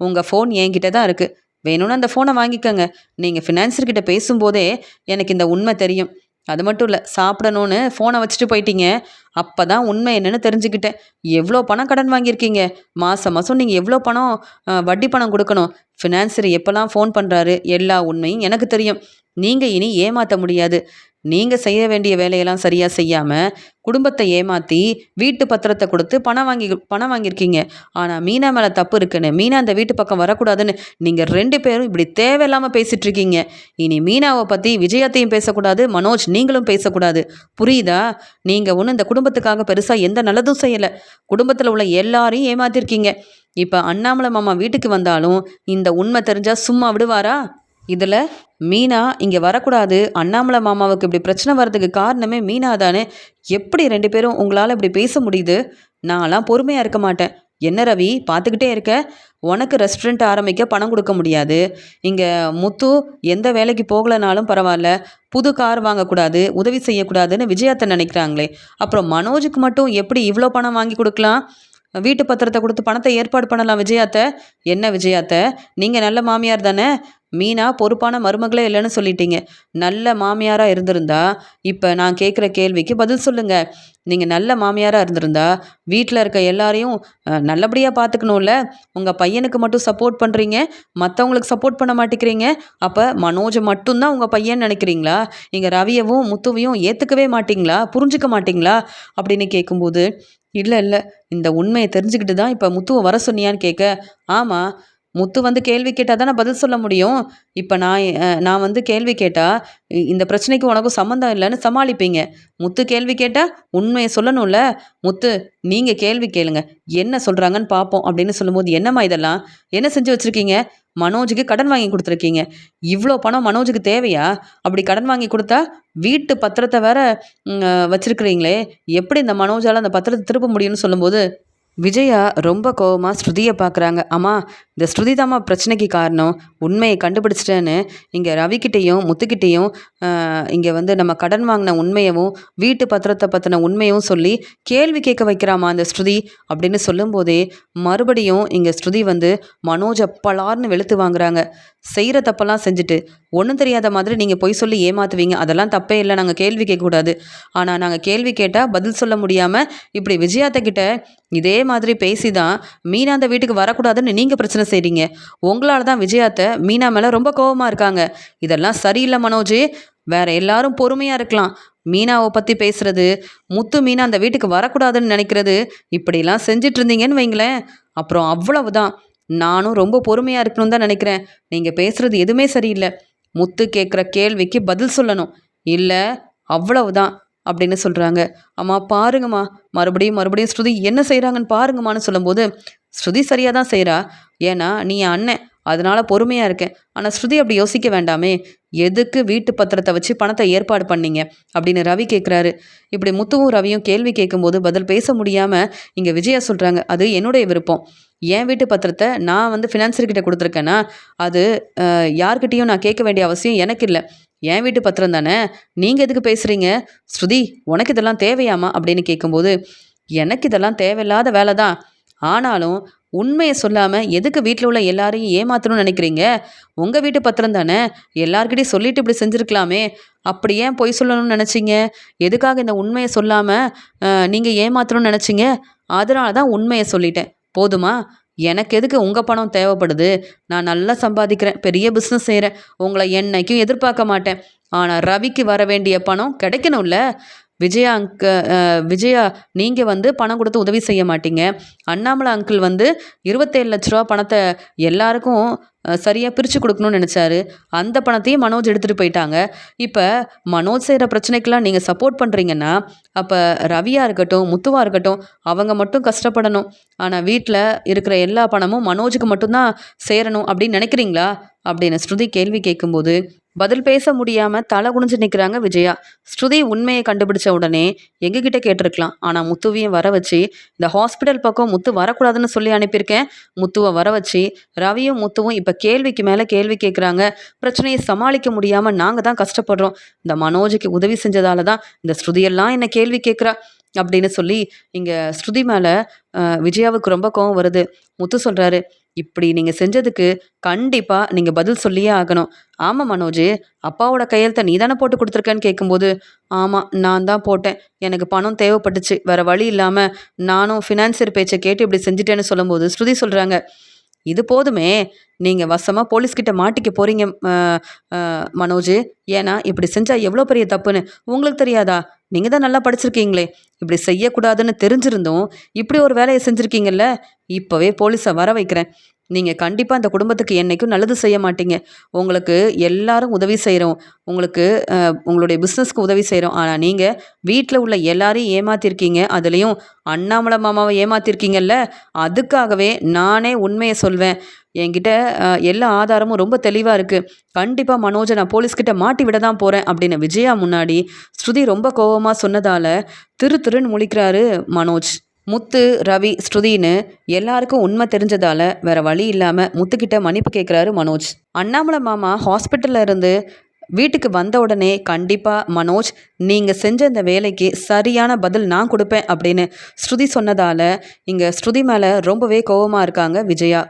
உங்கள் ஃபோன் என்கிட்ட தான் இருக்குது. வேணும்னா அந்த ஃபோனை வாங்கிக்கோங்க. நீங்கள் ஃபினான்சர்கிட்ட பேசும்போதே எனக்கு இந்த உண்மை தெரியும். அது மட்டும் இல்லை, சாப்பிடணும்னு ஃபோனை வச்சுட்டு போயிட்டீங்க. அப்போ தான் உண்மை என்னன்னு தெரிஞ்சுக்கிட்டேன். எவ்வளோ பணம் கடன் வாங்கியிருக்கீங்க? மாதம் மாதம் நீங்கள் எவ்வளோ பணம் வட்டி பணம் கொடுக்கணும்? ஃபினான்சர் எப்போல்லாம் ஃபோன் பண்ணுறாரு, எல்லா உண்மையும் எனக்கு தெரியும். நீங்கள் இனி ஏமாற்ற முடியாது. நீங்கள் செய்ய வேண்டிய வேலையெல்லாம் சரியாக செய்யாமல் குடும்பத்தை ஏமாற்றி வீட்டு பத்திரத்தை கொடுத்து பணம் வாங்கியிருக்கீங்க. ஆனால் மீனா மேலே தப்பு இருக்குன்னு, மீனா அந்த வீட்டு பக்கம் வரக்கூடாதுன்னு நீங்கள் 2 பேரும் இப்படி தேவையில்லாமல் பேசிகிட்டு இருக்கீங்க. இனி மீனாவை பற்றி விஜயத்தையும் பேசக்கூடாது, மனோஜ் நீங்களும் பேசக்கூடாது. புரியுதா? நீங்கள் ஒன்றும் இந்த குடும்பத்துக்காக பெருசாக எந்த நல்லதும் செய்யலை. குடும்பத்தில் உள்ள எல்லாரையும் ஏமாற்றிருக்கீங்க. இப்போ அண்ணாமலை மாமா வீட்டுக்கு வந்தாலும் இந்த உண்மை தெரிஞ்சால் சும்மா விடுவாரா? இதில் மீனா இங்கே வரக்கூடாது, அண்ணாமலை மாமாவுக்கு இப்படி பிரச்சனை வர்றதுக்கு காரணமே மீனா தானே. எப்படி 2 பேரும் உங்களால் இப்படி பேச முடியுது? நான்லாம் பொறுமையாக இருக்க மாட்டேன். என்ன ரவி பார்த்துக்கிட்டே இருக்க? உனக்கு ரெஸ்டாரண்ட் ஆரம்பிக்க பணம் கொடுக்க முடியாது. இங்கே முத்து எந்த வேலைக்கு போகலைனாலும் பரவாயில்ல, புது கார் வாங்கக்கூடாது, உதவி செய்யக்கூடாதுன்னு விஜயாத்தை நினைக்கிறாங்களே. அப்புறம் மனோஜுக்கு மட்டும் எப்படி இவ்வளோ பணம் வாங்கி கொடுக்கலாம்? வீட்டு பத்திரத்தை கொடுத்து பணத்தை ஏற்பாடு பண்ணலாம் விஜயாத்தை. என்ன விஜயாத்தை, நீங்கள் நல்ல மாமியார் தானே? மீனா பொறுப்பான மருமகளே இல்லைன்னு சொல்லிட்டீங்க. நல்ல மாமியாராக இருந்திருந்தா இப்போ நான் கேட்குற கேள்விக்கு பதில் சொல்லுங்கள். நீங்கள் நல்ல மாமியாராக இருந்திருந்தா வீட்டில் இருக்க எல்லாரையும் நல்லபடியாக பார்த்துக்கணும்ல. உங்கள் பையனுக்கு மட்டும் சப்போர்ட் பண்ணுறீங்க, மற்றவங்களுக்கு சப்போர்ட் பண்ண மாட்டேங்கிறீங்க. அப்போ மனோஜை மட்டும்தான் உங்கள் பையன் நினைக்கிறீங்களா? இங்கே ரவியவும் முத்துவையும் ஏற்றுக்கவே மாட்டிங்களா? புரிஞ்சுக்க மாட்டிங்களா அப்படின்னு கேட்கும்போது, இல்லை இல்லை, இந்த உண்மையை தெரிஞ்சுக்கிட்டு தான் இப்போ முத்துவை வர சொன்னியான்னு கேட்க, ஆமாம், முத்து வந்து கேள்வி கேட்டால் தான் நான் பதில் சொல்ல முடியும். இப்போ நான் வந்து கேள்வி கேட்டால் இந்த பிரச்சனைக்கு உனக்கும் சம்மந்தம் இல்லைன்னு சமாளிப்பீங்க. முத்து கேள்வி கேட்டால் உண்மையை சொல்லணும்ல. முத்து, நீங்கள் கேள்வி கேளுங்க, என்ன சொல்கிறாங்கன்னு பார்ப்போம் அப்படின்னு சொல்லும்போது, என்னம்மா இதெல்லாம் என்ன செஞ்சு வச்சுருக்கீங்க? மனோஜுக்கு கடன் வாங்கி கொடுத்துருக்கீங்க. இவ்வளோ பணம் மனோஜுக்கு தேவையா? அப்படி கடன் வாங்கி கொடுத்தா வீட்டு பத்திரத்தை வேற வச்சுருக்கிறீங்களே, எப்படி இந்த மனோஜால் அந்த பத்திரத்தை திருப்ப முடியும்னு சொல்லும்போது விஜயா ரொம்ப கோவமாக ஸ்ருதியை பார்க்குறாங்க. அம்மா, இந்த ஸ்ருதி தாம்மா பிரச்சனைக்கு காரணம், உண்மையை கண்டுபிடிச்சிட்டேன்னு இங்கே ரவிக்கிட்டேயும் முத்துக்கிட்டேயும் இங்கே வந்து நம்ம கடன் வாங்கின உண்மையவும் வீட்டு பத்திரத்தை பற்றின உண்மையும் சொல்லி கேள்வி கேட்க வைக்கிறாமா அந்த ஸ்ருதி அப்படின்னு சொல்லும்போதே மறுபடியும் இங்கே ஸ்ருதி வந்து மனோஜை பலார்னு வெளுத்து வாங்குறாங்க. செய்கிற தப்பெல்லாம் செஞ்சுட்டு ஒன்றும் தெரியாத மாதிரி நீங்கள் பொய் சொல்லி ஏமாற்றுவீங்க, அதெல்லாம் தப்பே இல்லை, நாங்கள் கேள்வி கேட்கக்கூடாது. ஆனால் நாங்கள் கேள்வி கேட்டால் பதில் சொல்ல முடியாமல் இப்படி விஜயாத்தக்கிட்ட இதே மாதிரி பேசி தான் மீனா அந்த வீட்டுக்கு வரக்கூடாதுன்னு நீங்கள் பிரச்சனை செய்கிறீங்க. உங்களால் தான் விஜயாத்தை மீனா மேலே ரொம்ப கோபமாக இருக்காங்க. இதெல்லாம் சரியில்லை மனோஜ். வேற எல்லாரும் பொறுமையாக இருக்கலாம், மீனாவை பற்றி பேசுறது, முத்து மீனா அந்த வீட்டுக்கு வரக்கூடாதுன்னு நினைக்கிறது, இப்படிலாம் செஞ்சிட்டு இருந்தீங்கன்னு வைங்களேன், அப்புறம் அவ்வளவுதான். நானும் ரொம்ப பொறுமையாக இருக்கணும்னு தான் நினைக்கிறேன். நீங்கள் பேசுகிறது எதுவுமே சரியில்லை. முத்து கேட்குற கேள்விக்கு பதில் சொல்லணும், இல்லை அவ்வளவுதான் அப்படின்னு சொல்கிறாங்க. அம்மா பாருங்கம்மா, மறுபடியும் ஸ்ருதி என்ன செய்கிறாங்கன்னு பாருங்கம்மான்னு சொல்லும்போது, ஸ்ருதி சரியாக தான் செய்கிறா, ஏன்னா நீ என் அண்ணன், அதனால் பொறுமையாக இருக்கேன். ஆனால் ஸ்ருதி அப்படி யோசிக்க வேண்டாமே, எதுக்கு வீட்டு பத்திரத்தை வச்சு பணத்தை ஏற்பாடு பண்ணீங்க அப்படின்னு ரவி கேட்குறாரு. இப்படி முத்துவும் ரவியும் கேள்வி கேட்கும்போது பதில் பேச முடியாமல் இங்கே விஜயா சொல்கிறாங்க, அது என்னுடைய விருப்பம். என் வீட்டு பத்திரத்தை நான் வந்து ஃபினான்சர்கிட்ட கொடுத்துருக்கேன்னா அது யார்கிட்டையும் நான் கேட்க வேண்டிய அவசியம் எனக்கு இல்லை. என் வீட்டு பத்திரம் தானே, நீங்கள் எதுக்கு பேசுகிறீங்க? ஸ்ருதி, உனக்கு இதெல்லாம் தேவையாமா அப்படின்னு கேட்கும்போது, எனக்கு இதெல்லாம் தேவையில்லாத வேலை தான். ஆனாலும் உண்மையை சொல்லாமல் எதுக்கு வீட்டில் உள்ள எல்லாரையும் ஏமாற்றணும்னு நினைக்கிறீங்க? உங்கள் வீட்டு பத்திரம் தானே, எல்லார்கிட்டையும் சொல்லிட்டு இப்படி செஞ்சுருக்கலாமே. அப்படி ஏன் பொய் சொல்லணும்னு நினச்சிங்க? எதுக்காக இந்த உண்மையை சொல்லாமல் நீங்கள் ஏமாற்றணும்னு நினச்சிங்க? அதனால தான் உண்மையை சொல்லிட்டேன். போதுமா? எனக்கு எதுக்கு உங்கள் பணம் தேவைப்படுது? நான் நல்லா சம்பாதிக்கிறேன், பெரிய பிஸ்னஸ் செய்கிறேன், உங்களை என்னைக்கும் எதிர்பார்க்க மாட்டேன். ஆனால் ரவிக்கு வர வேண்டிய பணம் கிடைக்கணும்ல. விஜயா, நீங்கள் வந்து பணம் கொடுத்து உதவி செய்ய மாட்டீங்க. அண்ணாமலை அங்கிள் வந்து 27 லட்ச ரூபா பணத்தை எல்லாருக்கும் சரியாக பிரித்து கொடுக்கணும்னு நினச்சாரு. அந்த பணத்தையும் மனோஜ் எடுத்துகிட்டு போயிட்டாங்க. இப்போ மனோஜ் செய்கிற பிரச்சனைக்கெல்லாம் நீங்கள் சப்போர்ட் பண்ணுறீங்கன்னா அப்போ ரவியாக இருக்கட்டும், முத்துவாக இருக்கட்டும், அவங்க மட்டும் கஷ்டப்படணும். ஆனால் வீட்டில் இருக்கிற எல்லா பணமும் மனோஜுக்கு மட்டும்தான் சேரணும் அப்படின்னு நினைக்கிறீங்களா அப்படின்னு ஸ்ருதி கேள்வி கேட்கும்போது பதில் பேச முடியாம தலை குனிஞ்சு நிற்கிறாங்க விஜயா. ஸ்ருதி உண்மையை கண்டுபிடிச்ச உடனே எங்ககிட்ட கேட்டிருக்கலாம். ஆனால் முத்துவையும் வர வச்சு இந்த ஹாஸ்பிட்டல் பக்கம் முத்து வரக்கூடாதுன்னு சொல்லி அனுப்பியிருக்கேன். முத்துவை வர வச்சு ரவியும் முத்துவும் இப்போ கேள்விக்கு மேலே கேள்வி கேட்குறாங்க. பிரச்சனையை சமாளிக்க முடியாமல் நாங்கள் தான் கஷ்டப்படுறோம். இந்த மனோஜுக்கு உதவி செஞ்சதால தான் இந்த ஸ்ருதியெல்லாம் என்ன கேள்வி கேட்குறா அப்படின்னு சொல்லி இங்கே ஸ்ருதி மேலே விஜயாவுக்கு ரொம்ப கோவம் வருது. முத்து சொல்கிறாரு, இப்படி நீங்கள் செஞ்சதுக்கு கண்டிப்பாக நீங்கள் பதில் சொல்லியே ஆகணும். ஆமாம் மனோஜ், அப்பாவோட கையெழுத்தை நீ தானே போட்டு கொடுத்துருக்கேன்னு கேட்கும்போது, ஆமாம் நான் தான் போட்டேன், எனக்கு பணம் தேவைப்பட்டுச்சு, வேறு வழி இல்லாமல் நானும் ஃபினான்சியர் பேச்சை கேட்டு இப்படி செஞ்சுட்டேன்னு சொல்லும்போது ஸ்ருதி சொல்கிறாங்க, இது போதுமே, நீங்கள் வசமாக போலீஸ்கிட்ட மாட்டிக்க போகிறீங்க மனோஜ். ஏன்னா இப்படி செஞ்சால் எவ்வளோ பெரிய தப்புன்னு உங்களுக்கு தெரியாதா? நீங்கள் தான் நல்லா படிச்சிருக்கீங்களே. இப்படி செய்யக்கூடாதுன்னு தெரிஞ்சிருந்தும் இப்படி ஒரு வேலையை செஞ்சுருக்கீங்கல்ல. இப்போவே போலீஸை வர வைக்கிறேன். நீங்கள் கண்டிப்பாக அந்த குடும்பத்துக்கு என்றைக்கும் நல்லது செய்ய மாட்டீங்க. உங்களுக்கு எல்லாரும் உதவி செய்கிறோம், உங்களுக்கு உங்களுடைய பிஸ்னஸ்க்கு உதவி செய்கிறோம். ஆனால் நீங்கள் வீட்டில் உள்ள எல்லாரையும் ஏமாத்திருக்கீங்க. அதுலேயும் அண்ணாமலை மாமாவை ஏமாத்திருக்கீங்கல்ல. அதுக்காகவே நானே உண்மையை சொல்வேன். என்கிட்ட எல்லா ஆதாரமும் ரொம்ப தெளிவாக இருக்குது. கண்டிப்பாக மனோஜை நான் போலீஸ்கிட்ட மாட்டி விட தான் போகிறேன் அப்படின்னு விஜயா முன்னாடி ஸ்ருதி ரொம்ப கோபமாக சொன்னதால் திருன்னு முழிக்கிறாரு மனோஜ். முத்து, ரவி, ஸ்ருதின்னு எல்லாருக்கும் உண்மை தெரிஞ்சதால வேற வழி இல்லாமல் முத்துக்கிட்ட மன்னிப்பு கேட்குறாரு மனோஜ். அண்ணாமலை மாமா ஹாஸ்பிட்டலில் இருந்து வீட்டுக்கு வந்த உடனே கண்டிப்பாக மனோஜ், நீங்கள் செஞ்ச இந்த வேலைக்கு சரியான பதில் நான் கொடுப்பேன் அப்படின்னு ஸ்ருதி சொன்னதால் இங்கே ஸ்ருதி மேலே ரொம்பவே கோபமாக இருக்காங்க விஜயா.